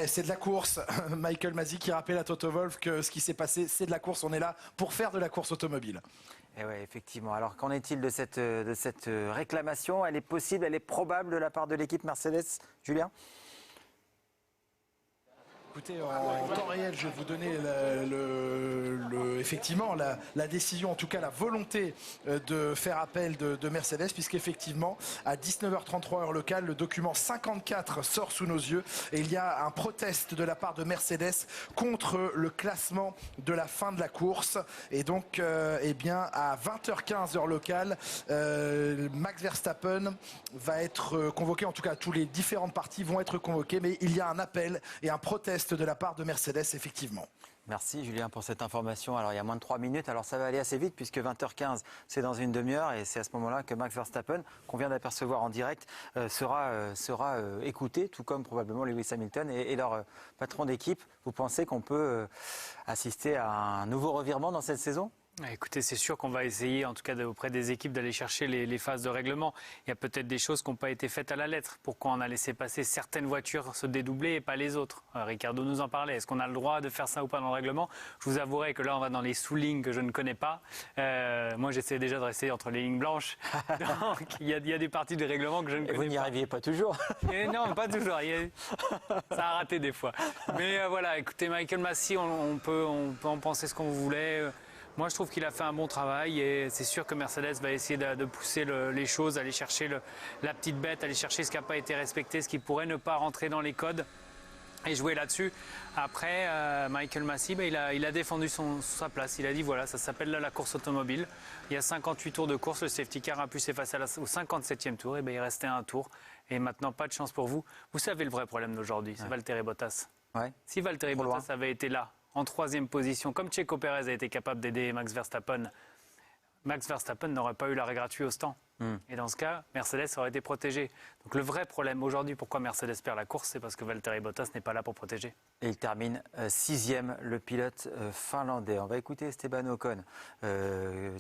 C'est de la course. Michael Masi qui rappelle à Toto Wolff que ce qui s'est passé, c'est de la course. On est là pour faire de la course automobile. Et oui, effectivement. Alors qu'en est-il de cette réclamation? Elle est possible, elle est probable de la part de l'équipe Mercedes, Julien? Écoutez, en temps réel, je vais vous donner effectivement la décision, en tout cas la volonté de faire appel de Mercedes, puisqu'effectivement, à 19h33 heure locale, le document 54 sort sous nos yeux et il y a un protest de la part de Mercedes contre le classement de la fin de la course. Et donc, eh bien, à 20h15 heure locale, Max Verstappen va être convoqué, en tout cas tous les différentes parties vont être convoquées, mais il y a un appel et un protest de la part de Mercedes, effectivement. Merci Julien pour cette information. Alors il y a moins de 3 minutes, alors ça va aller assez vite puisque 20h15 c'est dans une demi-heure et c'est à ce moment-là que Max Verstappen, qu'on vient d'apercevoir en direct, sera écouté, tout comme probablement Lewis Hamilton et leur patron d'équipe. Vous pensez qu'on peut assister à un nouveau revirement dans cette saison ? Écoutez, c'est sûr qu'on va essayer, en tout cas auprès des équipes, d'aller chercher les phases de règlement. Il y a peut-être des choses qui n'ont pas été faites à la lettre. Pourquoi on a laissé passer certaines voitures se dédoubler et pas les autres? Ricardo nous en parlait. Est-ce qu'on a le droit de faire ça ou pas dans le règlement? Je vous avouerai que là, on va dans les sous-lignes que je ne connais pas. Moi, j'essaie déjà de rester entre les lignes blanches. Donc, il y a des parties du règlement que je ne connais pas. Vous n'y arriviez pas toujours? Non, pas toujours. Ça a raté des fois. Mais voilà, écoutez, Michael Masi, on peut en penser ce qu'on voulait. Moi, je trouve qu'il a fait un bon travail et c'est sûr que Mercedes va essayer de pousser les choses, aller chercher la petite bête, aller chercher ce qui n'a pas été respecté, ce qui pourrait ne pas rentrer dans les codes et jouer là-dessus. Après, Michael Masi, il a défendu sa place. Il a dit voilà, ça s'appelle là la course automobile. Il y a 58 tours de course, le safety car a pu s'effacer au 57e tour. Et il restait un tour. Et maintenant, pas de chance pour vous. Vous savez le vrai problème d'aujourd'hui, c'est Valtteri Bottas. Ouais. Si Valtteri Bottas avait été là, en 3e position, comme Checo Pérez a été capable d'aider Max Verstappen n'aurait pas eu l'arrêt gratuit au stand. Et dans ce cas, Mercedes aurait été protégé. Donc le vrai problème aujourd'hui, pourquoi Mercedes perd la course, c'est parce que Valtteri Bottas n'est pas là pour protéger. Et il termine 6e, le pilote finlandais. On va écouter Esteban Ocon.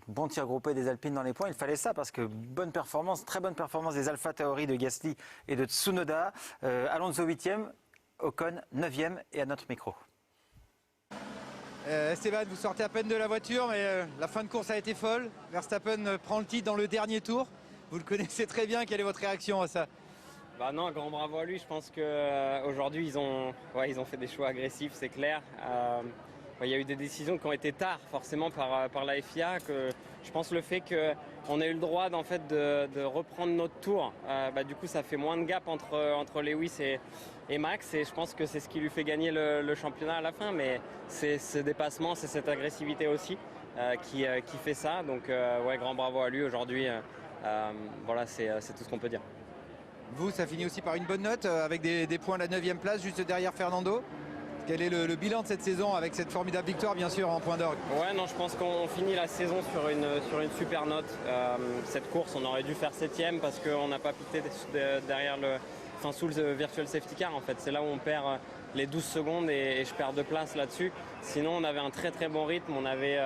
Bon tir groupé des Alpines dans les points. Il fallait ça parce que très bonne performance des Alpha Tauri de Gasly et de Tsunoda. Alonso 8e, Ocon 9e et à notre micro. Esteban, vous sortez à peine de la voiture, mais la fin de course a été folle. Verstappen prend le titre dans le dernier tour. Vous le connaissez très bien, quelle est votre réaction à ça? Bah non, grand bravo à lui. Je pense qu'aujourd'hui, ils ont fait des choix agressifs, c'est clair. Il y a eu des décisions qui ont été tard, forcément, par la FIA. Je pense le fait qu'on a eu le droit de reprendre notre tour, du coup, ça fait moins de gap entre Lewis et Max. Et je pense que c'est ce qui lui fait gagner le championnat à la fin. Mais c'est ce dépassement, c'est cette agressivité aussi qui fait ça. Donc, grand bravo à lui aujourd'hui. Voilà, c'est tout ce qu'on peut dire. Vous, ça finit aussi par une bonne note, avec des points à la 9e place, juste derrière Fernando. Quel est le bilan de cette saison avec cette formidable victoire, bien sûr, en point d'orgue? Ouais, non, je pense qu'on finit la saison sur une super note. Cette course, on aurait dû faire 7e parce qu'on n'a pas pité sous le virtual safety car. En fait, c'est là où on perd les 12 secondes et je perds de place là-dessus. Sinon, on avait un très très bon rythme. On avait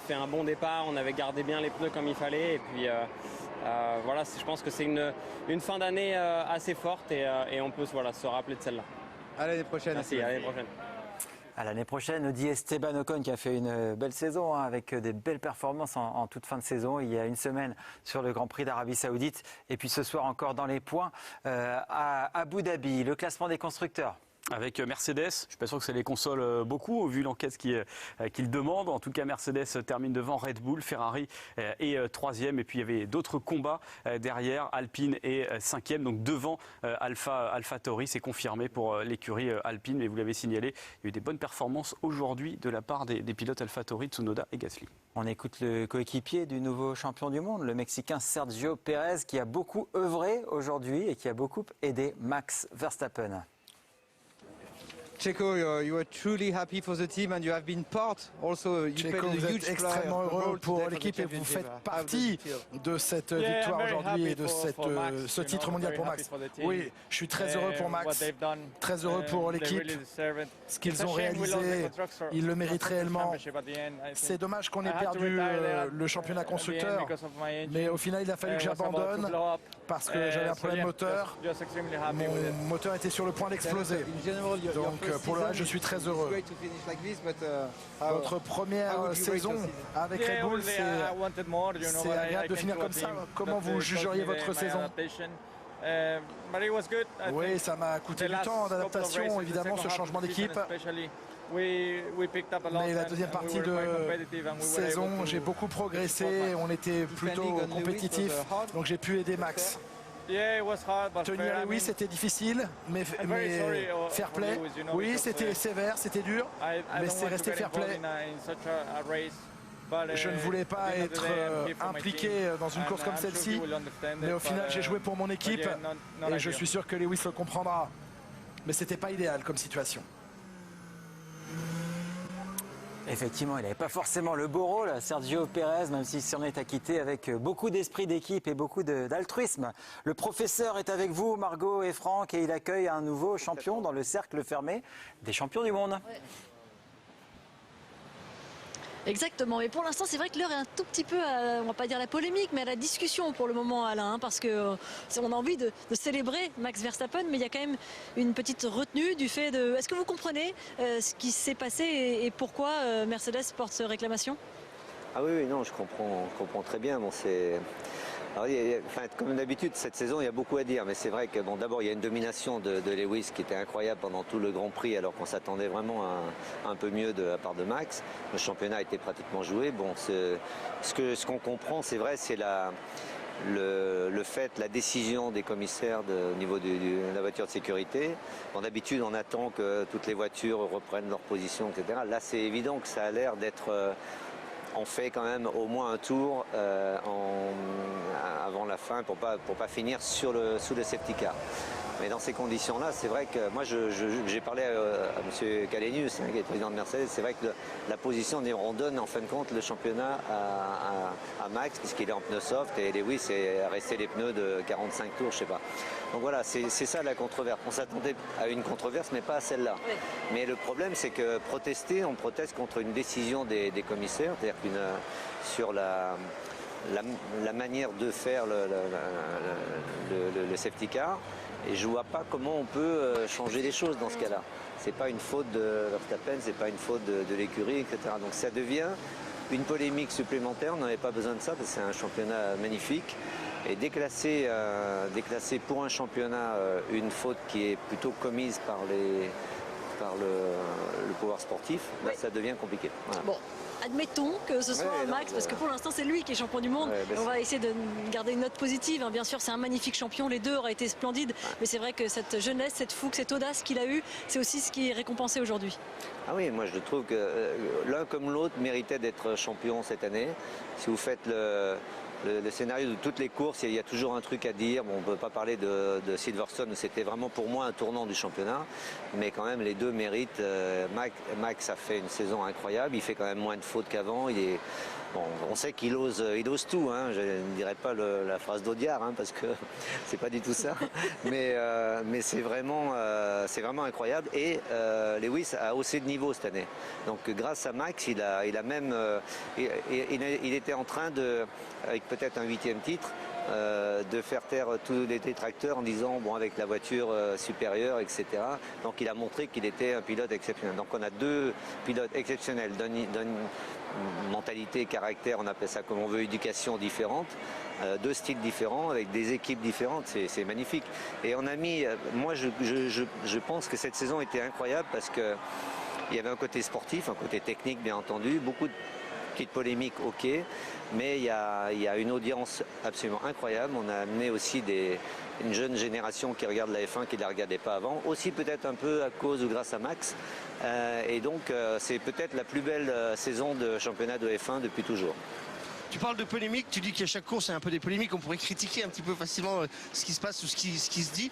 fait un bon départ. On avait gardé bien les pneus comme il fallait. Et puis je pense que c'est une fin d'année assez forte et on peut se rappeler de celle-là. À l'année prochaine. Merci, à l'année prochaine. À l'année prochaine, nous dit Esteban Ocon qui a fait une belle saison avec des belles performances en toute fin de saison. Il y a une semaine sur le Grand Prix d'Arabie Saoudite et puis ce soir encore dans les points à Abu Dhabi. Le classement des constructeurs. Avec Mercedes, je ne suis pas sûr que ça les console beaucoup, vu l'enquête qu'ils demandent. En tout cas, Mercedes termine devant Red Bull, Ferrari est troisième. Et puis, il y avait d'autres combats derrière. Alpine est cinquième, donc devant AlphaTauri. C'est confirmé pour l'écurie Alpine. Mais vous l'avez signalé, il y a eu des bonnes performances aujourd'hui de la part des pilotes AlphaTauri, Tsunoda et Gasly. On écoute le coéquipier du nouveau champion du monde, le Mexicain Sergio Pérez, qui a beaucoup œuvré aujourd'hui et qui a beaucoup aidé Max Verstappen. Checo, you are truly happy for the team and you have been part also. Checo, vous êtes extrêmement heureux pour l'équipe et vous faites partie de cette victoire aujourd'hui et de ce titre mondial pour Max. Oui, je suis très heureux pour Max, très heureux pour l'équipe. Ce qu'ils ont réalisé, ils le méritent réellement. C'est dommage qu'on ait perdu le championnat constructeur, mais au final il a fallu que j'abandonne parce que j'avais un problème moteur. Mon moteur était sur le point d'exploser. Donc pour le reste, je suis très heureux. Votre première saison avec Red Bull, c'est agréable de finir comme ça. Comment vous jugeriez votre saison? Oui, ça m'a coûté du temps d'adaptation, évidemment, ce changement d'équipe. Mais la deuxième partie de saison, j'ai beaucoup progressé. On était plutôt compétitif, donc j'ai pu aider Max. Tenir Lewis, c'était difficile, mais fair play. Oui, c'était sévère, c'était dur, mais c'est resté fair play. Je ne voulais pas être impliqué dans une course comme celle-ci, mais au final, j'ai joué pour mon équipe et je suis sûr que Lewis le comprendra. Mais c'était pas idéal comme situation. Effectivement, il n'avait pas forcément le beau rôle, Sergio Pérez, même s'il s'en est acquitté avec beaucoup d'esprit d'équipe et beaucoup d'altruisme. Le professeur est avec vous, Margot et Franck, et il accueille un nouveau champion dans le cercle fermé des champions du monde. Ouais. Exactement, mais pour l'instant c'est vrai que l'heure est un tout petit peu, on va pas dire la polémique, mais à la discussion pour le moment, Alain, parce que on a envie de célébrer Max Verstappen, mais il y a quand même une petite retenue du fait de... Est-ce que vous comprenez ce qui s'est passé et pourquoi Mercedes porte cette réclamation? Ah oui, non, je comprends très bien. Bon, alors, comme d'habitude, cette saison, il y a beaucoup à dire. Mais c'est vrai que d'abord, il y a une domination de Lewis qui était incroyable pendant tout le Grand Prix, alors qu'on s'attendait vraiment à un peu mieux de la part de Max. Le championnat a été pratiquement joué. Bon, ce qu'on comprend, c'est vrai, c'est le fait, la décision des commissaires au niveau de la voiture de sécurité. D'habitude, on attend que toutes les voitures reprennent leur position, etc. Là, c'est évident que ça a l'air d'être... on fait quand même au moins un tour avant la fin pour pas finir sous le safety car. Mais dans ces conditions-là, c'est vrai que moi j'ai parlé à M. Kalenius, qui est président de Mercedes, c'est vrai que la position, on donne en fin de compte le championnat à Max puisqu'il est en pneus soft et Lewis est resté les pneus de 45 tours, je sais pas. Donc voilà, c'est ça la controverse. On s'attendait à une controverse, mais pas à celle-là. Oui. Mais le problème, c'est que on proteste contre une décision des commissaires, c'est-à-dire sur la manière de faire le safety car. Et je ne vois pas comment on peut changer les choses dans ce cas-là. Ce n'est pas une faute de Verstappen, ce n'est pas une faute de l'écurie, etc. Donc ça devient une polémique supplémentaire. On n'avait pas besoin de ça parce que c'est un championnat magnifique. Et déclasser pour un championnat une faute qui est plutôt commise par le pouvoir sportif, oui. Là, ça devient compliqué. Voilà. Bon. Admettons que ce soit Max, parce que pour l'instant c'est lui qui est champion du monde. On va essayer de garder une note positive. Bien sûr, c'est un magnifique champion. Les deux auraient été splendides. Mais c'est vrai que cette jeunesse, cette fougue, cette audace qu'il a eue, c'est aussi ce qui est récompensé aujourd'hui. Ah oui, moi je trouve que l'un comme l'autre méritait d'être champion cette année. Si vous faites le scénario de toutes les courses, il y a toujours un truc à dire. Bon, on ne peut pas parler de Silverstone, c'était vraiment pour moi un tournant du championnat. Mais quand même, les deux méritent. Max a fait une saison incroyable. Il fait quand même moins de fautes qu'avant. On sait qu'il ose tout. Hein. Je ne dirais pas la phrase d'Audiard, hein, parce que c'est pas du tout ça. Mais c'est vraiment incroyable. Et Lewis a haussé de niveau cette année. Donc grâce à Max, il était en train de, avec peut-être un 8e titre, de faire taire tous les détracteurs en disant bon, avec la voiture supérieure, etc. Donc il a montré qu'il était un pilote exceptionnel. Donc on a deux pilotes exceptionnels d'une mentalité, caractère, on appelle ça comme on veut, éducation différente, deux styles différents avec des équipes différentes, c'est magnifique. Et on a mis, moi je pense que cette saison était incroyable parce que il y avait un côté sportif, un côté technique bien entendu, beaucoup de petites polémiques, ok, mais il y a une audience absolument incroyable. On a amené aussi une jeune génération qui regarde la F1 qui ne la regardait pas avant, aussi peut-être un peu à cause ou grâce à Max. Et donc c'est peut-être la plus belle saison de championnat de F1 depuis toujours. Tu parles de polémique, tu dis qu'à chaque course il y a un peu des polémiques, on pourrait critiquer un petit peu facilement ce qui se passe ou ce qui se dit.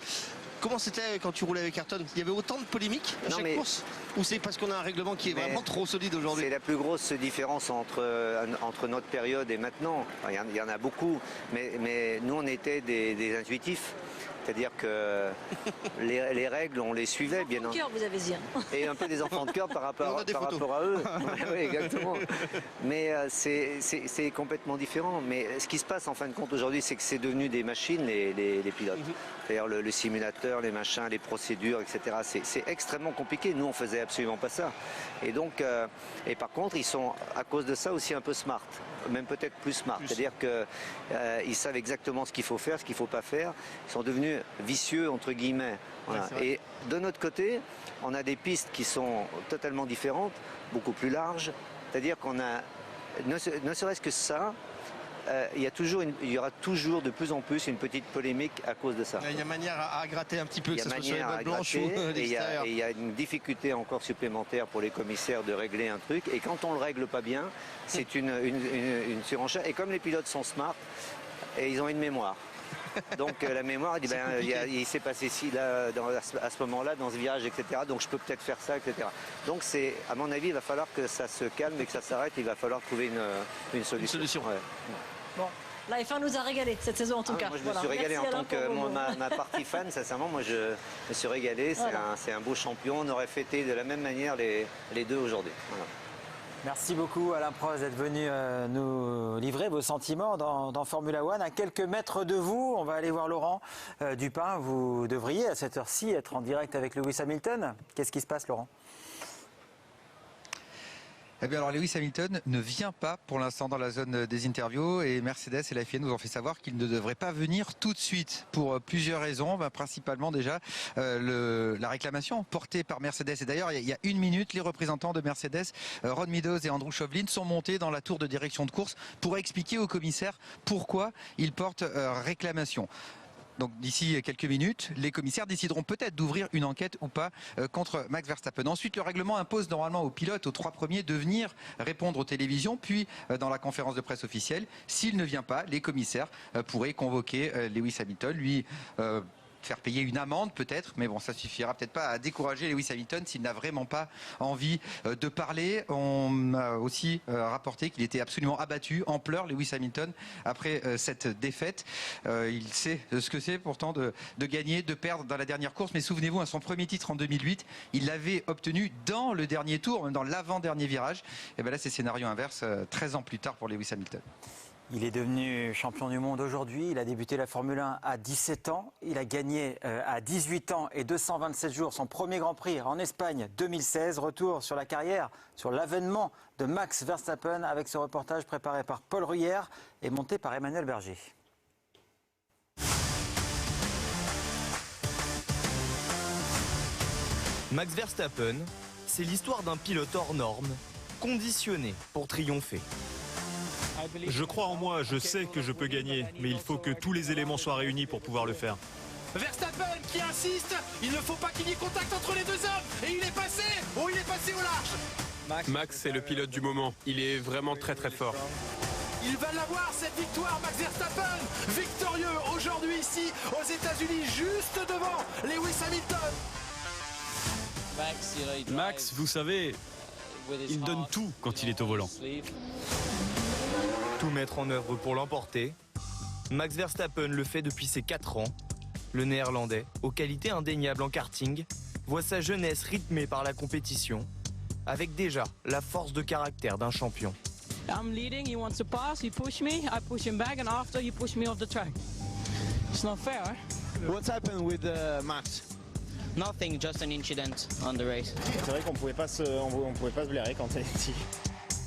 Comment c'était quand tu roulais avec Ayrton? Il y avait autant de polémiques à chaque course? Ou c'est parce qu'on a un règlement qui est vraiment trop solide aujourd'hui? C'est la plus grosse différence entre notre période et maintenant. Il y en a beaucoup, mais nous on était des intuitifs. C'est-à-dire que les règles, on les suivait bien entendu. Vous avez dit. Et un peu des enfants de cœur par rapport à eux. Oui, exactement. Mais c'est complètement différent. Mais ce qui se passe en fin de compte aujourd'hui, c'est que c'est devenu des machines, les pilotes. C'est-à-dire le simulateur, les machins, les procédures, etc. C'est extrêmement compliqué. Nous, on faisait absolument pas ça. Et donc, et par contre, ils sont à cause de ça aussi un peu smart, même peut-être plus smart. C'est-à-dire qu'ils savent exactement ce qu'il faut faire, ce qu'il ne faut pas faire. Ils sont devenus vicieux entre guillemets. Voilà. Et de notre côté, on a des pistes qui sont totalement différentes, beaucoup plus larges. C'est-à-dire qu'on a, ne serait-ce que ça, il y aura toujours de plus en plus une petite polémique à cause de ça. Il y a manière à gratter un petit peu, que ce soit sur les bottes blanches ou l'extérieur. Et il y a une difficulté encore supplémentaire pour les commissaires de régler un truc. Et quand on ne le règle pas bien, c'est une surenchère. Et comme les pilotes sont smart, et ils ont une mémoire. Donc la mémoire, il s'est passé ci, là, à ce moment-là, dans ce virage, etc. Donc je peux peut-être faire ça, etc. Donc à mon avis, il va falloir que ça se calme et que ça s'arrête. Il va falloir trouver une solution. Ouais. Bon, la F1 nous a régalé cette saison en tout cas. Moi je me suis régalé en tant que ma partie fan, sincèrement, moi je me suis régalé. C'est un beau champion. On aurait fêté de la même manière les deux aujourd'hui. Voilà. Merci beaucoup Alain Prost d'être venu nous livrer vos sentiments dans Formula One. À quelques mètres de vous, on va aller voir Laurent Dupin. Vous devriez à cette heure-ci être en direct avec Lewis Hamilton. Qu'est-ce qui se passe, Laurent ? Eh bien alors Lewis Hamilton ne vient pas pour l'instant dans la zone des interviews et Mercedes et la FIA nous ont fait savoir qu'il ne devrait pas venir tout de suite pour plusieurs raisons, principalement déjà la réclamation portée par Mercedes. Et d'ailleurs il y a une minute, les représentants de Mercedes, Ron Meadows et Andrew Shovlin, sont montés dans la tour de direction de course pour expliquer au commissaire pourquoi ils portent réclamation. Donc d'ici quelques minutes, les commissaires décideront peut-être d'ouvrir une enquête ou pas contre Max Verstappen. Ensuite, le règlement impose normalement aux pilotes, aux 3 premiers, de venir répondre aux télévisions, puis dans la conférence de presse officielle. S'il ne vient pas, les commissaires pourraient convoquer Lewis Hamilton, lui faire payer une amende peut-être, mais bon, ça suffira peut-être pas à décourager Lewis Hamilton s'il n'a vraiment pas envie de parler. On a aussi rapporté qu'il était absolument abattu, en pleurs, Lewis Hamilton, après cette défaite. Il sait ce que c'est pourtant de gagner, de perdre dans la dernière course, mais souvenez-vous, à son premier titre en 2008, il l'avait obtenu dans le dernier tour, même dans l'avant-dernier virage. Et bien là, c'est scénario inverse, 13 ans plus tard pour Lewis Hamilton. Il est devenu champion du monde aujourd'hui. Il a débuté la Formule 1 à 17 ans. Il a gagné à 18 ans et 227 jours son premier Grand Prix en Espagne 2016. Retour sur la carrière, sur l'avènement de Max Verstappen avec ce reportage préparé par Paul Ruyère et monté par Emmanuel Berger. Max Verstappen, c'est l'histoire d'un pilote hors norme, conditionné pour triompher. Je crois en moi, je sais que je peux gagner, mais il faut que tous les éléments soient réunis pour pouvoir le faire. Verstappen qui insiste, il ne faut pas qu'il y ait contact entre les deux hommes, et il est passé au large. Max est le pilote du moment, il est vraiment très très fort. Il va l'avoir cette victoire, Max Verstappen, victorieux aujourd'hui ici aux États-Unis, juste devant Lewis Hamilton. Max, vous savez, il donne tout quand il est au volant. Tout mettre en œuvre pour l'emporter. Max Verstappen le fait depuis ses 4 ans. Le Néerlandais, aux qualités indéniables en karting, voit sa jeunesse rythmée par la compétition, avec déjà la force de caractère d'un champion. I'm leading, he wants to pass, he pushed me, I push him back, and after he pushed me off the track. It's not fair, eh? What's happened with Max? Nothing, just an incident on the race. C'est vrai qu'on pouvait pas se blairer quand elle est ici.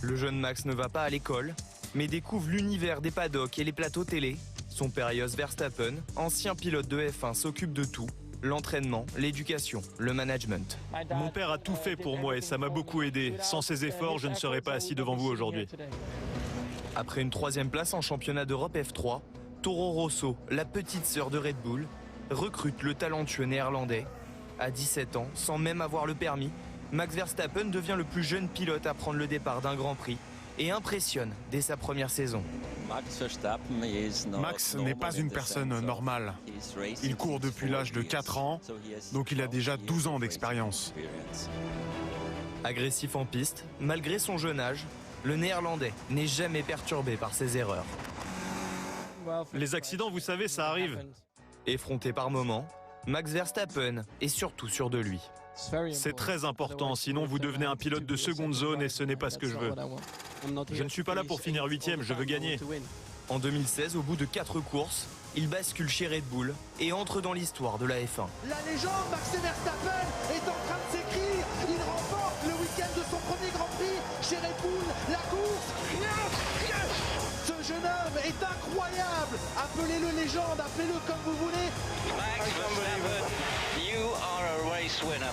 Le jeune Max ne va pas à l'école, mais découvre l'univers des paddocks et les plateaux télé. Son père Jos Verstappen, ancien pilote de F1, s'occupe de tout. L'entraînement, l'éducation, le management. Mon père a tout fait pour moi et ça m'a beaucoup aidé. Sans ses efforts, je ne serais pas assis devant vous aujourd'hui. Après une 3e place en championnat d'Europe F3, Toro Rosso, la petite sœur de Red Bull, recrute le talentueux néerlandais. À 17 ans, sans même avoir le permis, Max Verstappen devient le plus jeune pilote à prendre le départ d'un Grand Prix et impressionne dès sa première saison. Max n'est pas une personne normale. Il court depuis l'âge de 4 ans, donc il a déjà 12 ans d'expérience. Agressif en piste, malgré son jeune âge, le néerlandais n'est jamais perturbé par ses erreurs. Les accidents, vous savez, ça arrive. Effronté par moments, Max Verstappen est surtout sûr de lui. C'est très important, sinon vous devenez un pilote de seconde zone et ce n'est pas ce que je veux. Je ne suis pas là pour finir 8e, je veux gagner. En 2016, au bout de 4 courses, il bascule chez Red Bull et entre dans l'histoire de la F1. La légende Max Verstappen est en train de s'écrire. Il remporte le week-end de son premier Grand Prix chez Red Bull. La course. Ce jeune homme est incroyable. Appelez-le légende, appelez-le comme vous voulez. Max Verstappen, you are a race winner.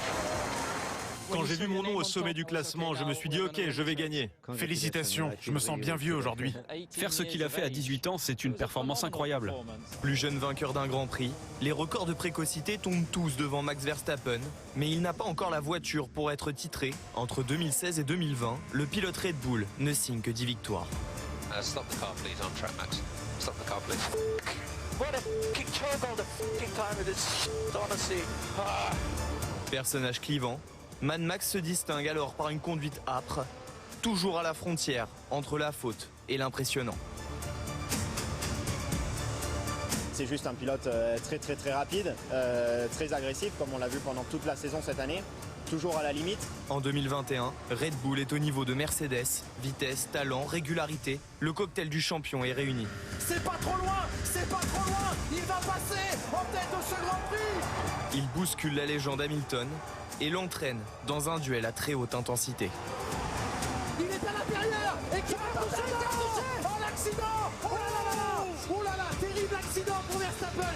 Quand j'ai vu mon nom au sommet du classement, je me suis dit ok, je vais gagner. Félicitations, je me sens bien vieux aujourd'hui. Faire ce qu'il a fait à 18 ans, c'est une performance incroyable. Plus jeune vainqueur d'un Grand Prix, les records de précocité tombent tous devant Max Verstappen, mais il n'a pas encore la voiture pour être titré. Entre 2016 et 2020, le pilote Red Bull ne signe que 10 victoires. Stop the car, please, on track, Max. Stop the car, please. What a fucking turbo the fucking time of this, honestly. Personnage clivant, Mad Max se distingue alors par une conduite âpre, toujours à la frontière entre la faute et l'impressionnant. C'est juste un pilote très rapide, très agressif, comme on l'a vu pendant toute la saison cette année. Toujours à la limite. En 2021, Red Bull est au niveau de Mercedes. Vitesse, talent, régularité, le cocktail du champion est réuni. C'est pas trop loin, c'est pas trop loin. Il va passer en tête de ce Grand Prix. Il bouscule la légende Hamilton et l'entraîne dans un duel à très haute intensité. Il est à l'intérieur et qui va toucher. Oh l'accident. Oh là là. Oh là là, terrible accident pour Verstappen.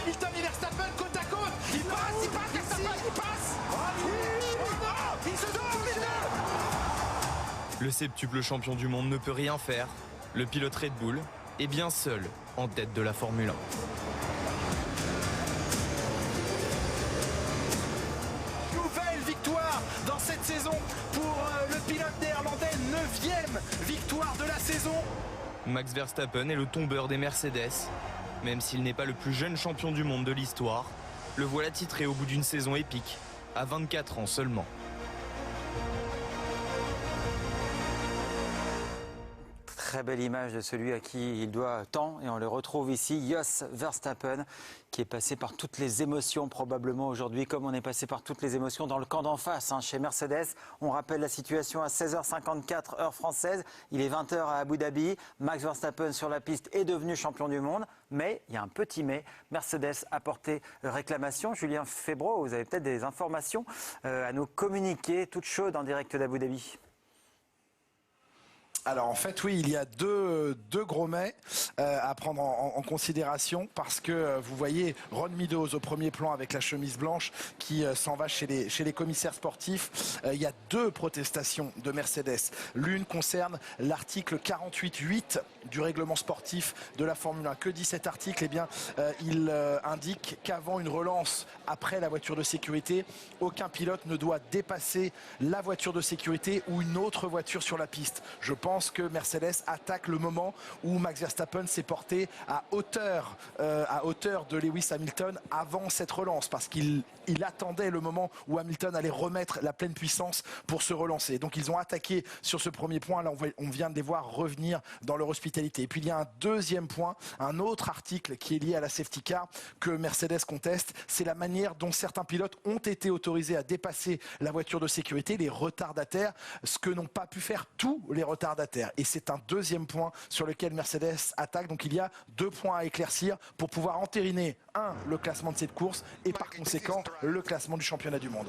Hamilton et Verstappen côte à côte. Il passe, Verstappen, il passe. Il se donne les deux. Le septuple champion du monde ne peut rien faire. Le pilote Red Bull est bien seul en tête de la Formule 1. Nouvelle victoire dans cette saison pour le pilote néerlandais, 9e victoire de la saison. Max Verstappen est le tombeur des Mercedes. Même s'il n'est pas le plus jeune champion du monde de l'histoire, le voilà titré au bout d'une saison épique, à 24 ans seulement. Très belle image de celui à qui il doit tant, et on le retrouve ici, Jos Verstappen, qui est passé par toutes les émotions probablement aujourd'hui, comme on est passé par toutes les émotions dans le camp d'en face, chez Mercedes. On rappelle la situation à 16h54 heure française, il est 20h à Abu Dhabi, Max Verstappen sur la piste est devenu champion du monde, mais il y a un petit mais, Mercedes a porté réclamation. Julien Febvre, vous avez peut-être des informations à nous communiquer, toutes chaudes en direct d'Abu Dhabi. Alors en fait oui, il y a deux gros mais à prendre en considération, parce que vous voyez Ron Meadows au premier plan avec la chemise blanche qui s'en va chez les commissaires sportifs. Il y a 2 protestations de Mercedes. L'une concerne l'article 48.8 du règlement sportif de la Formule 1. Que dit cet article? Eh bien il indique qu'avant une relance après la voiture de sécurité, aucun pilote ne doit dépasser la voiture de sécurité ou une autre voiture sur la piste. Je pense pense que Mercedes attaque le moment où Max Verstappen s'est porté à hauteur de Lewis Hamilton avant cette relance, parce qu'il attendait le moment où Hamilton allait remettre la pleine puissance pour se relancer. Donc ils ont attaqué sur ce premier point. Là, on vient de les voir revenir dans leur hospitalité. Et puis il y a un deuxième point, un autre article qui est lié à la safety car que Mercedes conteste, c'est la manière dont certains pilotes ont été autorisés à dépasser la voiture de sécurité, les retardataires, ce que n'ont pas pu faire tous les retardataires. Et c'est un deuxième point sur lequel Mercedes attaque. Donc il y a 2 points à éclaircir pour pouvoir entériner, le classement de cette course et par conséquent le classement du championnat du monde.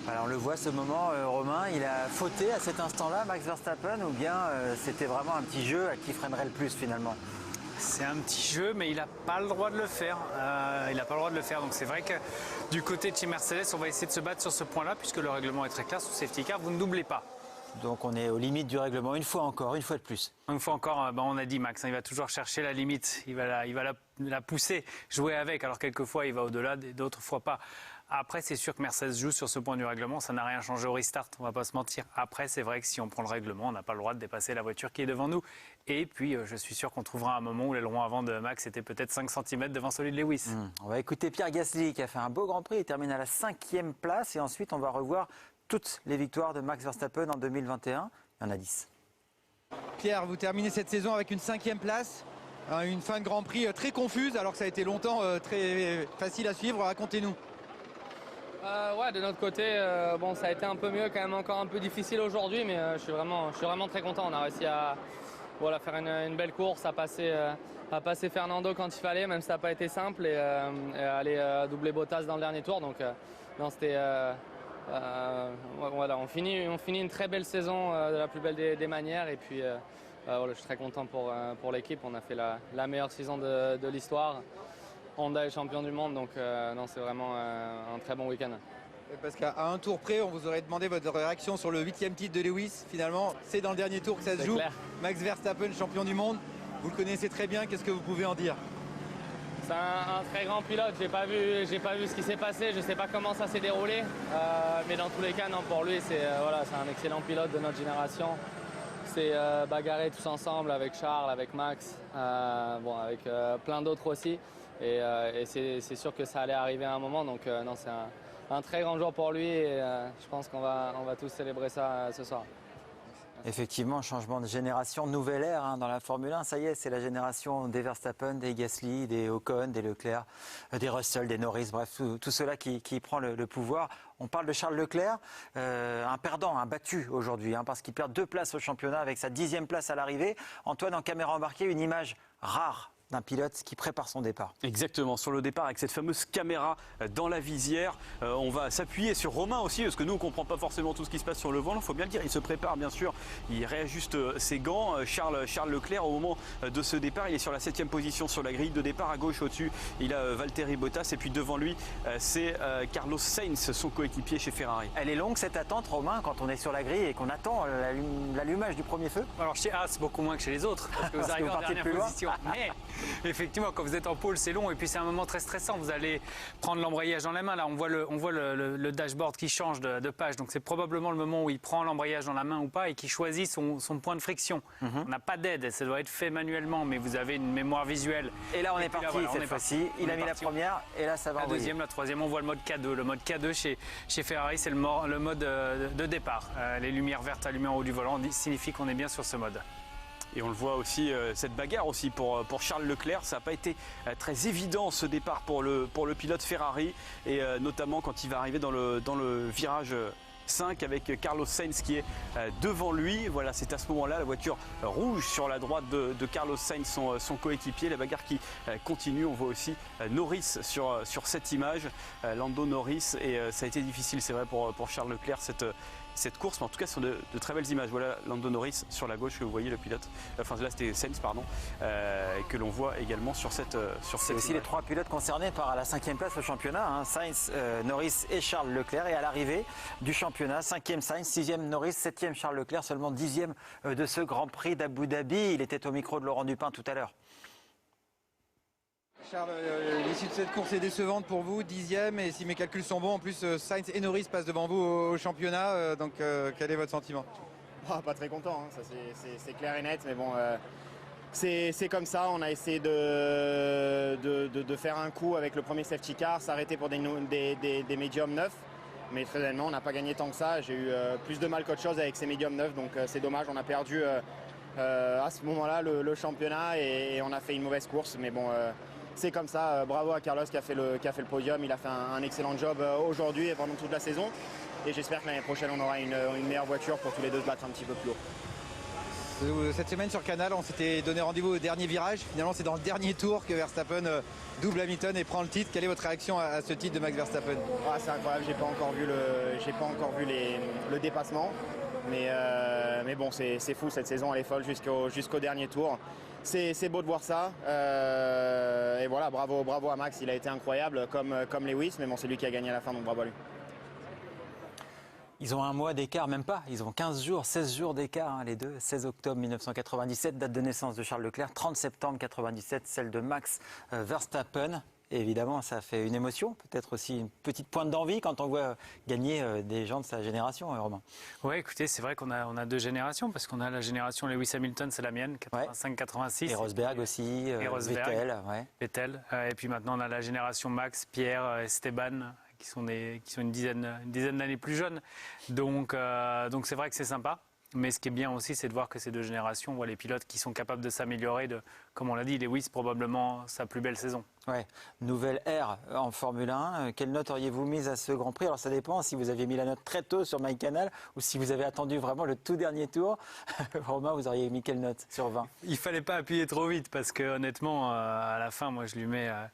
Alors on le voit ce moment, Romain, il a fauté à cet instant-là, Max Verstappen, ou bien c'était vraiment un petit jeu à qui freinerait le plus finalement? C'est un petit jeu, mais il n'a pas le droit de le faire. Donc c'est vrai que du côté de chez Mercedes, on va essayer de se battre sur ce point-là, puisque le règlement est très clair, sous safety car, vous ne doublez pas. Donc on est aux limites du règlement, une fois de plus. Une fois encore, on a dit Max, il va toujours chercher la limite, il va la pousser, jouer avec, alors quelquefois il va au-delà, d'autres fois pas. Après, c'est sûr que Mercedes joue sur ce point du règlement, ça n'a rien changé au restart, on va pas se mentir. Après, c'est vrai que si on prend le règlement, on n'a pas le droit de dépasser la voiture qui est devant nous. Et puis, je suis sûr qu'on trouvera un moment où l'aileron avant de Max était peut-être 5 cm devant celui de Lewis. On va écouter Pierre Gasly qui a fait un beau Grand Prix, il termine à la 5e place et ensuite on va revoir toutes les victoires de Max Verstappen en 2021. Il y en a 10. Pierre, vous terminez cette saison avec une 5e place, une fin de Grand Prix très confuse alors que ça a été longtemps très facile à suivre. Racontez-nous. Ouais, de notre côté, ça a été un peu mieux, quand même encore un peu difficile aujourd'hui, mais je suis vraiment très content. On a réussi à faire une belle course, à passer Fernando quand il fallait, même si ça n'a pas été simple, et aller doubler Bottas dans le dernier tour. Donc c'était... on finit une très belle saison de la plus belle des manières, et puis je suis très content pour l'équipe. On a fait la meilleure saison de l'histoire. Honda est champion du monde, donc c'est vraiment un très bon week-end. Parce qu'à un tour près, on vous aurait demandé votre réaction sur le 8e titre de Lewis. Finalement, c'est dans le dernier tour que ça se joue. Clair. Max Verstappen, champion du monde. Vous le connaissez très bien, qu'est-ce que vous pouvez en dire? C'est un très grand pilote, j'ai pas vu ce qui s'est passé, je ne sais pas comment ça s'est déroulé. Mais dans tous les cas, non, pour lui, c'est un excellent pilote de notre génération. C'est bagarré tous ensemble avec Charles, avec Max, avec plein d'autres aussi. Et c'est sûr que ça allait arriver à un moment, donc c'est un très grand jour pour lui, et je pense qu'on va tous célébrer ça ce soir. Effectivement, changement de génération, nouvelle ère dans la Formule 1, ça y est, c'est la génération des Verstappen, des Gasly, des Ocon, des Leclerc, des Russell, des Norris, bref, tout cela qui prend le pouvoir. On parle de Charles Leclerc, un perdant, un battu aujourd'hui, parce qu'il perd 2 places au championnat avec sa 10e place à l'arrivée. Antoine, en caméra embarquée, une image rare d'un pilote qui prépare son départ. Exactement, sur le départ avec cette fameuse caméra dans la visière. On va s'appuyer sur Romain aussi, parce que nous on ne comprend pas forcément tout ce qui se passe sur le volant, il faut bien le dire. Il se prépare bien sûr, il réajuste ses gants. Charles Leclerc, au moment de ce départ, il est sur la 7e position sur la grille de départ. À gauche au-dessus, il a Valtteri Bottas, et puis devant lui, c'est Carlos Sainz, son coéquipier chez Ferrari. Elle est longue cette attente, Romain, quand on est sur la grille et qu'on attend l'allumage du premier feu? Alors chez Haas, beaucoup moins que chez les autres, parce que vous arrivez en dernière position. Mais effectivement, quand vous êtes en pôle, c'est long, et puis c'est un moment très stressant. Vous allez prendre l'embrayage dans la main. Là, on voit le dashboard qui change de page. Donc c'est probablement le moment où il prend l'embrayage dans la main ou pas, et qui choisit son point de friction. On n'a pas d'aide, ça doit être fait manuellement, mais vous avez une mémoire visuelle. Et là, on est parti cette fois-ci. Il a mis la première, et là, ça va. La deuxième, la troisième, on voit le mode K2. Le mode K2 chez Ferrari, c'est le mode de départ. Les lumières vertes allumées en haut du volant signifient qu'on est bien sur ce mode. Et on le voit aussi, cette bagarre aussi pour Charles Leclerc. Ça n'a pas été très évident ce départ pour le pilote Ferrari, et notamment quand il va arriver dans le virage 5 avec Carlos Sainz qui est devant lui. Voilà, c'est à ce moment-là la voiture rouge sur la droite de Carlos Sainz, son coéquipier. La bagarre qui continue. On voit aussi Norris sur cette image, Lando Norris, et ça a été difficile, c'est vrai, pour Charles Leclerc cette course, mais en tout cas ce sont de très belles images. Voilà Lando Norris sur la gauche, que vous voyez le pilote, enfin là c'était Sainz, pardon, que l'on voit également sur cette c'est aussi les 3 pilotes concernés par la 5e place au championnat, Sainz, Norris et Charles Leclerc. Et à l'arrivée du championnat, 5e Sainz, 6e Norris, 7e Charles Leclerc, seulement 10e de ce Grand Prix d'Abu Dhabi. Il était au micro de Laurent Dupin tout à l'heure. Charles, l'issue de cette course est décevante pour vous, 10e, et si mes calculs sont bons, en plus Sainz et Norris passent devant vous au championnat, donc quel est votre sentiment? Pas très content, hein, ça c'est clair et net, mais bon, c'est comme ça. On a essayé de faire un coup avec le premier safety car, s'arrêter pour des médiums neufs, mais très honnêtement, on n'a pas gagné tant que ça. J'ai eu plus de mal qu'autre chose avec ces médiums neufs, donc c'est dommage. On a perdu à ce moment-là le championnat et on a fait une mauvaise course, mais bon, c'est comme ça. Bravo à Carlos qui a fait le podium, il a fait un excellent job aujourd'hui et pendant toute la saison. Et j'espère que l'année prochaine, on aura une meilleure voiture pour tous les deux se battre un petit peu plus haut. Cette semaine sur Canal, on s'était donné rendez-vous au dernier virage. Finalement, c'est dans le dernier tour que Verstappen double Hamilton et prend le titre. Quelle est votre réaction à ce titre de Max Verstappen? C'est incroyable, j'ai pas encore vu le dépassement. Mais bon, c'est fou, cette saison, elle est folle jusqu'au dernier tour. C'est beau de voir ça. Et voilà, bravo à Max, il a été incroyable, comme Lewis, mais bon, c'est lui qui a gagné à la fin, donc bravo à lui. Ils ont un mois d'écart, même pas. Ils ont 15 jours, 16 jours d'écart, hein, les deux. 16 octobre 1997, date de naissance de Charles Leclerc. 30 septembre 1997, celle de Max Verstappen. Et évidemment, ça fait une émotion, peut-être aussi une petite pointe d'envie quand on voit gagner des gens de sa génération, Romain. Oui, écoutez, c'est vrai qu'on a deux générations, parce qu'on a la génération Lewis Hamilton, c'est la mienne, 85-86. Et Rosberg aussi, Vettel. Ouais. Vettel. Et puis maintenant, on a la génération Max, Pierre, Esteban, qui sont une dizaine d'années plus jeunes. Donc c'est vrai que c'est sympa. Mais ce qui est bien aussi, c'est de voir que ces deux générations, on voit les pilotes qui sont capables de s'améliorer. Comme on l'a dit, Lewis, probablement sa plus belle saison. Ouais. Nouvelle ère en Formule 1. Quelle note auriez-vous mise à ce Grand Prix? Alors ça dépend si vous aviez mis la note très tôt sur MyCanal ou si vous avez attendu vraiment le tout dernier tour. Romain, vous auriez mis quelle note sur 20? Il fallait pas appuyer trop vite parce que honnêtement, à la fin, moi je lui mets un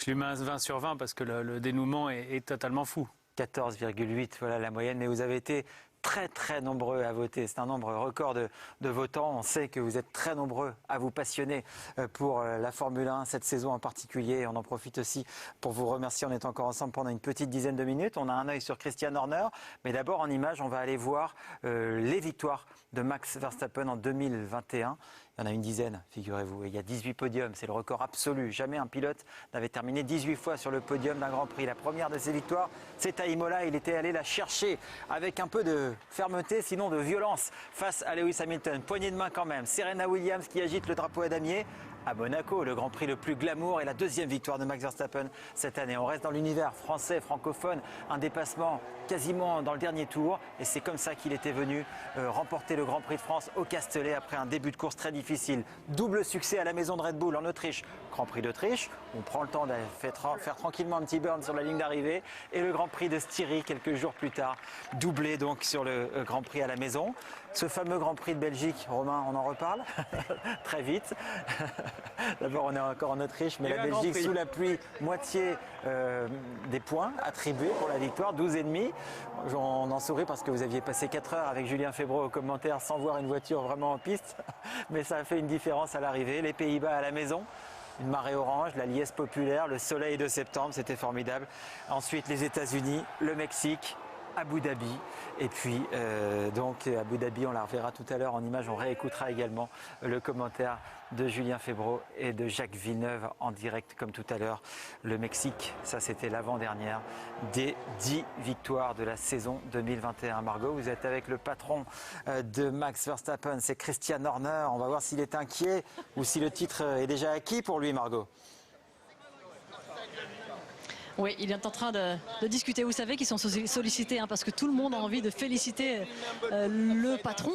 20 sur 20 parce que le dénouement est totalement fou. 14,8, voilà la moyenne. Mais vous avez été très nombreux à voter. C'est un nombre record de votants. On sait que vous êtes très nombreux à vous passionner pour la Formule 1, cette saison en particulier. On en profite aussi pour vous remercier. On est encore ensemble pendant une petite dizaine de minutes. On a un œil sur Christian Horner. Mais d'abord, en images, on va aller voir les victoires de Max Verstappen en 2021. Il y en a une dizaine, figurez-vous. Il y a 18 podiums, c'est le record absolu. Jamais un pilote n'avait terminé 18 fois sur le podium d'un Grand Prix. La première de ses victoires, c'est à Imola. Il était allé la chercher avec un peu de fermeté, sinon de violence, face à Lewis Hamilton. Poignée de main quand même. Serena Williams qui agite le drapeau à damier. À Monaco, le Grand Prix le plus glamour et la deuxième victoire de Max Verstappen cette année. On reste dans l'univers français, francophone, un dépassement quasiment dans le dernier tour. Et c'est comme ça qu'il était venu remporter le Grand Prix de France au Castellet après un début de course très difficile. Double succès à la maison de Red Bull en Autriche. Grand Prix d'Autriche, on prend le temps de faire tranquillement un petit burn sur la ligne d'arrivée. Et le Grand Prix de Styrie quelques jours plus tard, doublé donc sur le Grand Prix à la maison. Ce fameux Grand Prix de Belgique, Romain, on en reparle très vite. D'abord, on est encore en Autriche, mais la Belgique sous la pluie, moitié des points attribués pour la victoire, 12,5. On en sourit parce que vous aviez passé 4 heures avec Julien Febvre au commentaire sans voir une voiture vraiment en piste. Mais ça a fait une différence à l'arrivée. Les Pays-Bas à la maison. Une marée orange, la liesse populaire, le soleil de septembre, c'était formidable. Ensuite, les États-Unis, le Mexique, Abu Dhabi. Et puis, donc, Abu Dhabi, on la reverra tout à l'heure en image. On réécoutera également le commentaire de Julien Febvre et de Jacques Villeneuve en direct, comme tout à l'heure. Le Mexique, ça, c'était l'avant-dernière des 10 victoires de la saison 2021. Margot, vous êtes avec le patron de Max Verstappen, c'est Christian Horner. On va voir s'il est inquiet ou si le titre est déjà acquis pour lui, Margot. Oui, il est en train de discuter. Vous savez qu'ils sont sollicités parce que tout le monde a envie de féliciter le patron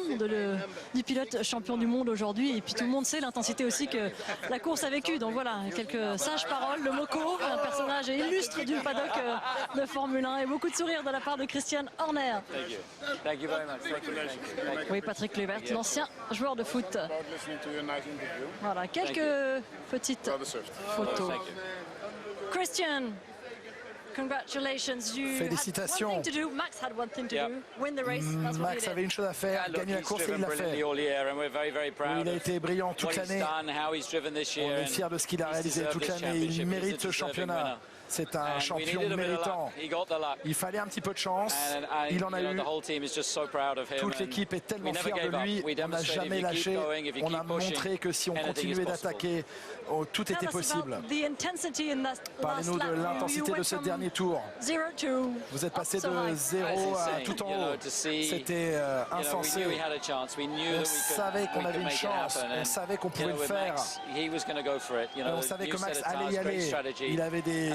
du pilote champion du monde aujourd'hui. Et puis tout le monde sait l'intensité aussi que la course a vécu. Donc voilà, quelques sages paroles. Le Moco, un personnage illustre du paddock de Formule 1 et beaucoup de sourires de la part de Christian Horner. Thank you very much. Oui, Patrick Kluivert, l'ancien joueur de foot. Voilà, quelques petites photos. Christian. Congratulations. Félicitations. Max had one thing to do. Win the race. Max avait une chose à faire, gagner la course et il l'a fait. Il a été brillant toute l'année. On est fiers de ce qu'il a réalisé toute l'année. Il mérite ce championnat. C'est un champion méritant. Il fallait un petit peu de chance. Il en a eu. Toute l'équipe est tellement fière de lui. On n'a jamais lâché. On a montré que si on continuait d'attaquer, tout était possible. Parlez-nous de l'intensité de ce dernier tour. Vous êtes passé de 0 à tout en haut. C'était insensé. On savait qu'on avait une chance. On savait qu'on pouvait le faire. On savait que Max allait y aller. Il avait des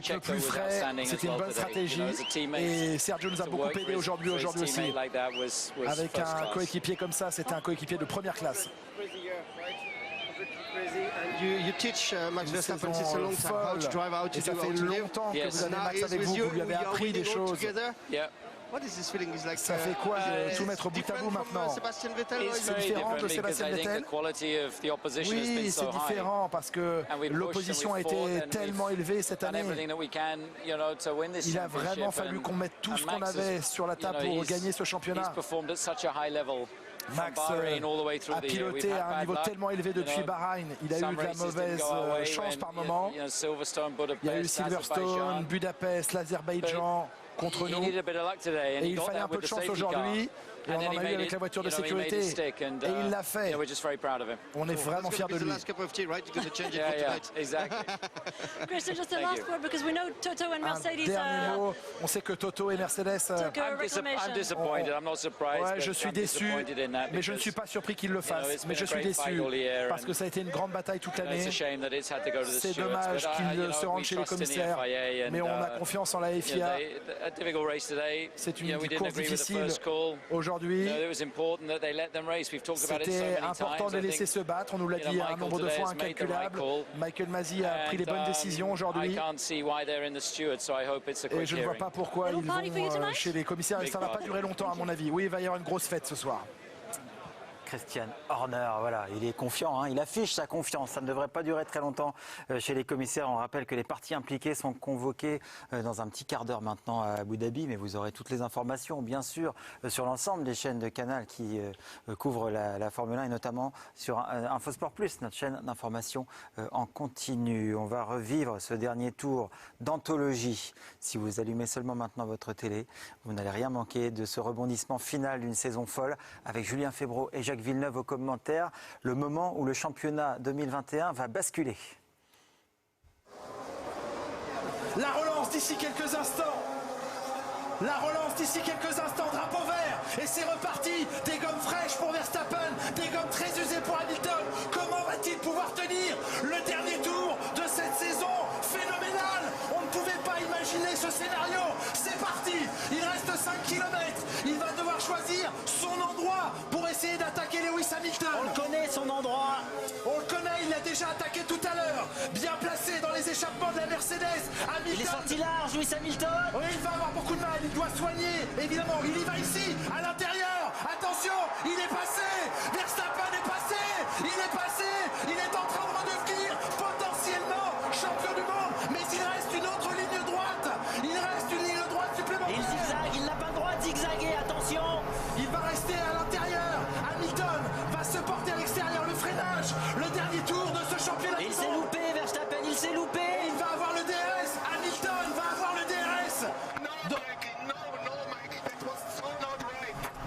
pneus plus frais. C'était une bonne stratégie. Et Sergio nous a beaucoup aidé aujourd'hui aussi. Avec un coéquipier comme ça, c'était un coéquipier de première classe. You teach Max Verstappen since a long time how to drive, how to do, how to live. Yes. Now he is with you. We are winning all together. Yeah. What is this feeling? Is like ça fait quoi tout mettre bout à bout maintenant? C'est différent de Sébastien Vettel. Oui, c'est différent parce que l'opposition a été tellement élevée cette année. Il a vraiment fallu qu'on mette tout ce qu'on avait sur la table pour gagner ce championnat. Max a piloté à un niveau tellement élevé depuis Bahreïn. Il a eu de la mauvaise chance par moment. Il y a eu Silverstone, Budapest, l'Azerbaïdjan contre nous. Et il fallait un peu de chance aujourd'hui. Et on en a eu avec la voiture de sécurité. Et il l'a fait. On est vraiment fiers de lui. Un dernier mot. On sait que Toto et Mercedes... Ouais, je suis déçu, mais je ne suis pas surpris qu'ils le fassent. Mais je suis déçu parce que ça a été une grande bataille toute l'année. C'est dommage qu'ils se rendent chez les commissaires, mais on a confiance en la FIA. C'est une course difficile aujourd'hui. C'était important de les laisser se battre. On nous l'a dit un nombre de fois incalculable. Michael Masi a pris les bonnes décisions aujourd'hui. Et je ne vois pas pourquoi ils vont chez les commissaires. Et ça ne va pas durer longtemps à mon avis. Oui, il va y avoir une grosse fête ce soir. Christian Horner, voilà, il est confiant, hein, il affiche sa confiance. Ça ne devrait pas durer très longtemps chez les commissaires. On rappelle que les parties impliquées sont convoquées dans un petit quart d'heure maintenant à Abu Dhabi, mais vous aurez toutes les informations, bien sûr, sur l'ensemble des chaînes de Canal qui couvrent la Formule 1 et notamment sur Infosport Plus, notre chaîne d'information en continu. On va revivre ce dernier tour d'anthologie. Si vous allumez seulement maintenant votre télé, vous n'allez rien manquer de ce rebondissement final d'une saison folle avec Julien Febvreau et Jacques Villeneuve aux commentaires, le moment où le championnat 2021 va basculer. La relance d'ici quelques instants. La relance d'ici quelques instants, drapeau vert. Et c'est reparti. Des gommes fraîches pour Verstappen, des gommes très usées pour Hamilton. Comment va-t-il pouvoir tenir le dernier tour de cette saison phénoménale? On ne pouvait pas imaginer ce scénario. C'est parti. Il reste 5 km. Il va devoir choisir son endroit pour essayer d'attaquer Lewis Hamilton. On le connaît, son endroit. On le connaît, il l'a déjà attaqué tout à l'heure. Bien placé dans les échappements de la Mercedes. Hamilton. Il est sorti large, Lewis Hamilton. Oui, il va avoir beaucoup de mal. Il doit soigner. Évidemment, il y va ici, à l'intérieur. Attention, il est passé. Verstappen est passé. Il est passé. Il est en train de redevenir potentiellement champion du monde. Mais il reste une autre ligne droite. Il reste une ligne droite supplémentaire. Il zigzague, il n'a pas le droit de zigzaguer. Attention. Il va rester à l'intérieur. Hamilton va se porter à l'extérieur. Le freinage. Le dernier tour de ce championnat. Il s'est loupé, Verstappen. Il s'est loupé. Et il va avoir le DRS. Hamilton va avoir le DRS.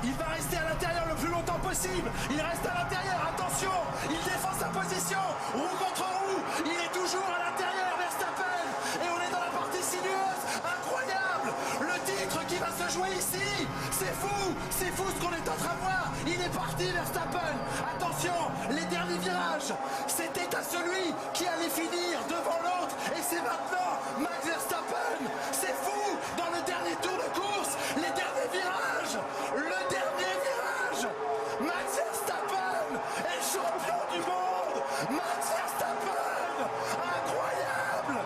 Il va rester à l'intérieur le plus longtemps possible. Il reste à l'intérieur. Attention. Il défend sa position. Roue contre roue. Il est toujours à l'intérieur, Verstappen. Et on est dans la partie sinueuse. Incroyable. Le titre qui va se jouer ici. C'est fou. C'est fou ce qu'on est en train de voir. Il est parti, Verstappen. Attention. Les derniers virages. C'était à celui qui allait finir devant l'autre. Et c'est maintenant Max Verstappen. C'est fou. Dans le dernier tour de course. Les derniers virages. Le dernier virage. Max Verstappen est champion du monde. Max Verstappen. Incroyable.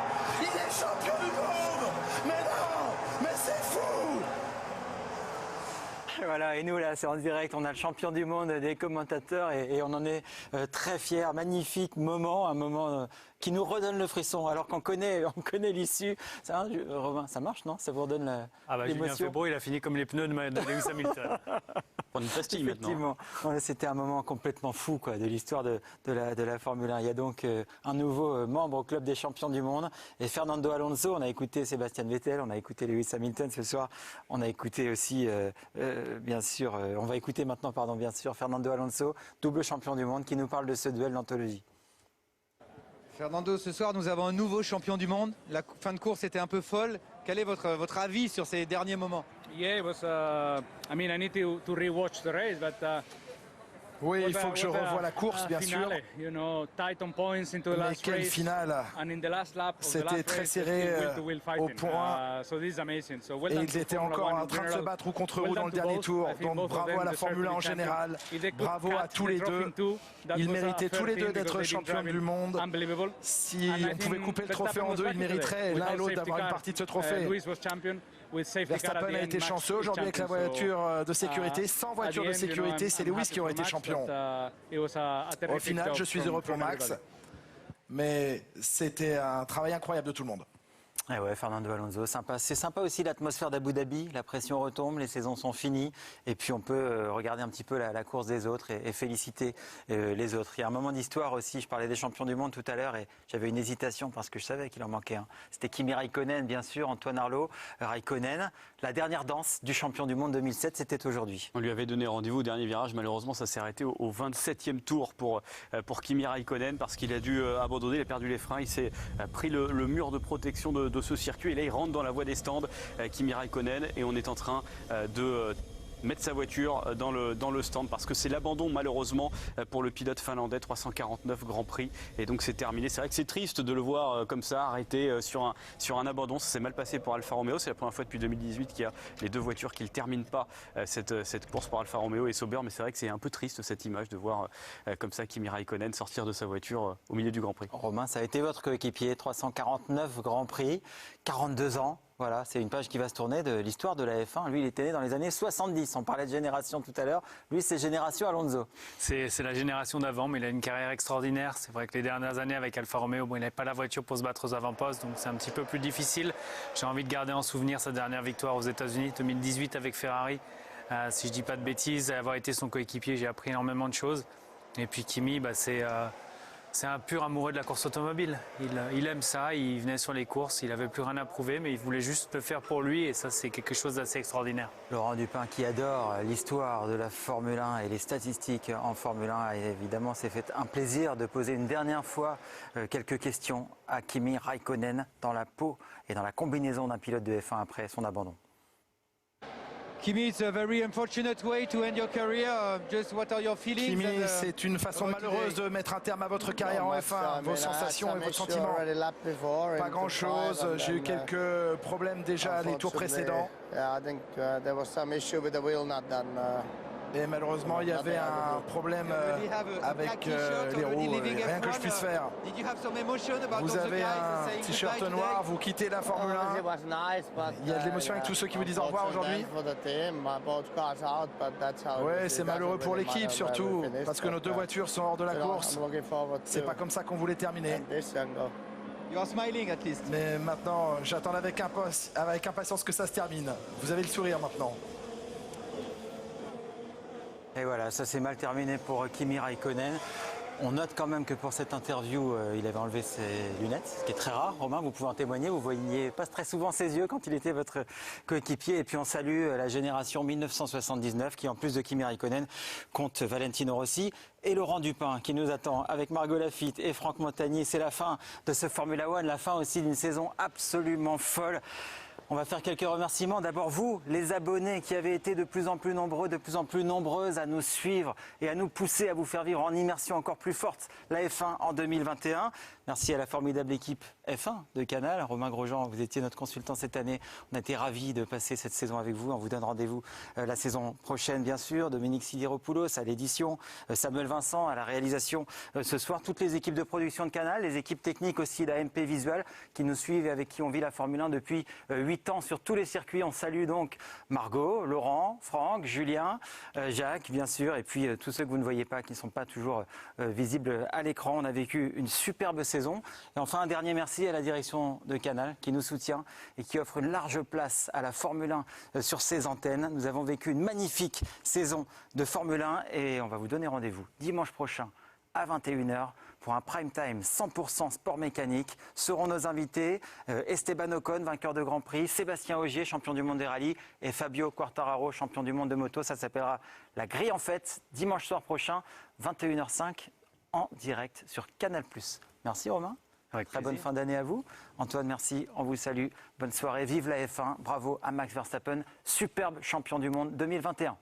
Il est champion du monde. Mais non. Mais c'est fou. Voilà, et nous là c'est en direct, on a le champion du monde des commentateurs et on en est très fiers. Magnifique moment, un moment qui nous redonne le frisson alors qu'on connaît l'issue. Romain, ça marche non? Ça vous redonne l'émotion? Julien Febvreau, il a fini comme les pneus de Lewis Hamilton. prendre une pastille maintenant. Effectivement, c'était un moment complètement fou quoi, de l'histoire de la Formule 1. Il y a donc un nouveau membre au club des champions du monde. Et Fernando Alonso, on a écouté Sébastien Vettel, on a écouté Lewis Hamilton ce soir. On a écouté aussi, bien sûr, on va écouter maintenant, bien sûr, Fernando Alonso, double champion du monde, qui nous parle de ce duel d'anthologie. Fernando, ce soir, nous avons un nouveau champion du monde. La fin de course était un peu folle. Quel est votre avis sur ces derniers moments? Yeah, it was. I mean, I need to rewatch the race, but. Oui, il faut que je revoie la course, bien sûr. Mais quelle finale! C'était très serré au point. Et ils étaient encore en train de se battre ou contre roue dans le dernier tour. Donc bravo à la Formule 1 en général. Bravo à tous les deux. Ils méritaient tous les deux d'être champions du monde. Si on pouvait couper le trophée en deux, ils mériteraient l'un et l'autre d'avoir une partie de ce trophée. Verstappen a été chanceux aujourd'hui avec la voiture de sécurité. Sans voiture de sécurité, c'est Lewis qui aurait été champion. Au final, je suis heureux pour Max, mais c'était un travail incroyable de tout le monde. Et ouais, Fernando Alonso, sympa. C'est sympa aussi l'atmosphère d'Abu Dhabi, la pression retombe, les saisons sont finies et puis on peut regarder un petit peu la course des autres et féliciter les autres. Il y a un moment d'histoire aussi, je parlais des champions du monde tout à l'heure et j'avais une hésitation parce que je savais qu'il en manquait un. C'était Kimi Raikkonen, bien sûr, Antoine Arlot, Raikkonen. La dernière danse du champion du monde 2007, c'était aujourd'hui. On lui avait donné rendez-vous au dernier virage, malheureusement ça s'est arrêté au 27e tour pour Kimi Raikkonen parce qu'il a dû abandonner, il a perdu les freins, il s'est pris le mur de protection de ce circuit et là il rentre dans la voie des stands, Kimi Raikkonen, et on est en train de mettre sa voiture dans le stand parce que c'est l'abandon malheureusement pour le pilote finlandais. 349 Grand Prix et donc c'est terminé. C'est vrai que c'est triste de le voir comme ça arrêté sur un abandon. Ça s'est mal passé pour Alfa Romeo, c'est la première fois depuis 2018 qu'il y a les deux voitures qui ne terminent pas cette course pour Alfa Romeo et Sauber, mais c'est vrai que c'est un peu triste cette image de voir comme ça Kimi Raikkonen sortir de sa voiture au milieu du Grand Prix. Romain, ça a été votre coéquipier, 349 Grand Prix, 42 ans. Voilà, c'est une page qui va se tourner de l'histoire de la F1. Lui, il était né dans les années 70. On parlait de génération tout à l'heure. Lui, c'est génération Alonso. C'est la génération d'avant, mais il a une carrière extraordinaire. C'est vrai que les dernières années avec Alfa Romeo, il n'avait pas la voiture pour se battre aux avant-postes, donc c'est un petit peu plus difficile. J'ai envie de garder en souvenir sa dernière victoire aux États-Unis, 2018 avec Ferrari. Si je ne dis pas de bêtises, avoir été son coéquipier, j'ai appris énormément de choses. Et puis Kimi, c'est un pur amoureux de la course automobile. Il aime ça, il venait sur les courses, il n'avait plus rien à prouver, mais il voulait juste le faire pour lui et ça, c'est quelque chose d'assez extraordinaire. Laurent Dupin qui adore l'histoire de la Formule 1 et les statistiques en Formule 1 et évidemment s'est fait un plaisir de poser une dernière fois quelques questions à Kimi Raikkonen dans la peau et dans la combinaison d'un pilote de F1 après son abandon. Kimi, it's a very unfortunate way to end your career. Just what are your feelings? Kimi, c'est une façon malheureuse de mettre un terme à votre carrière en F1. Vos sensations et vos sentiments? Pas grand-chose. J'ai eu quelques problèmes déjà les tours précédents. Et malheureusement, il y avait un problème avec les roues, rien que je puisse faire. Vous avez un t-shirt noir, vous quittez la Formule 1. Il y a de l'émotion avec tous ceux qui vous disent au revoir aujourd'hui. Oui, c'est malheureux pour l'équipe surtout, parce que nos deux voitures sont hors de la course. C'est pas comme ça qu'on voulait terminer. Mais maintenant, j'attends avec impatience que ça se termine. Vous avez le sourire maintenant. Et voilà, ça s'est mal terminé pour Kimi Raikkonen. On note quand même que pour cette interview, il avait enlevé ses lunettes, ce qui est très rare. Romain, vous pouvez en témoigner, vous voyez pas très souvent ses yeux quand il était votre coéquipier. Et puis on salue la génération 1979 qui, en plus de Kimi Raikkonen, compte Valentino Rossi et Laurent Dupin qui nous attend avec Margot Lafitte et Franck Montagny. C'est la fin de ce Formula One, la fin aussi d'une saison absolument folle. On va faire quelques remerciements. D'abord vous, les abonnés qui avez été de plus en plus nombreux, de plus en plus nombreuses à nous suivre et à nous pousser à vous faire vivre en immersion encore plus forte la F1 en 2021. Merci à la formidable équipe F1 de Canal. Romain Grosjean, vous étiez notre consultant cette année. On a été ravis de passer cette saison avec vous. On vous donne rendez-vous la saison prochaine, bien sûr. Dominique Sidiropoulos à l'édition, Samuel Vincent à la réalisation ce soir, toutes les équipes de production de Canal, les équipes techniques aussi d'AMP Visual qui nous suivent et avec qui on vit la Formule 1 depuis 8 ans sur tous les circuits. On salue donc Margot, Laurent, Franck, Julien, Jacques bien sûr, et puis tous ceux que vous ne voyez pas, qui ne sont pas toujours visibles à l'écran. On a vécu une superbe saison. Et enfin, un dernier merci à la direction de Canal qui nous soutient et qui offre une large place à la Formule 1 sur ses antennes. Nous avons vécu une magnifique saison de Formule 1 et on va vous donner rendez-vous dimanche prochain à 21h pour un prime time 100% sport mécanique. Seront nos invités Esteban Ocon, vainqueur de Grand Prix, Sébastien Ogier, champion du monde des rallyes, et Fabio Quartararo, champion du monde de moto. Ça s'appellera La Grille en Fête, dimanche soir prochain, 21h05, en direct sur Canal+. Merci Romain. Très bonne fin d'année à vous. Antoine, merci, on vous salue. Bonne soirée, vive la F1, bravo à Max Verstappen, superbe champion du monde 2021.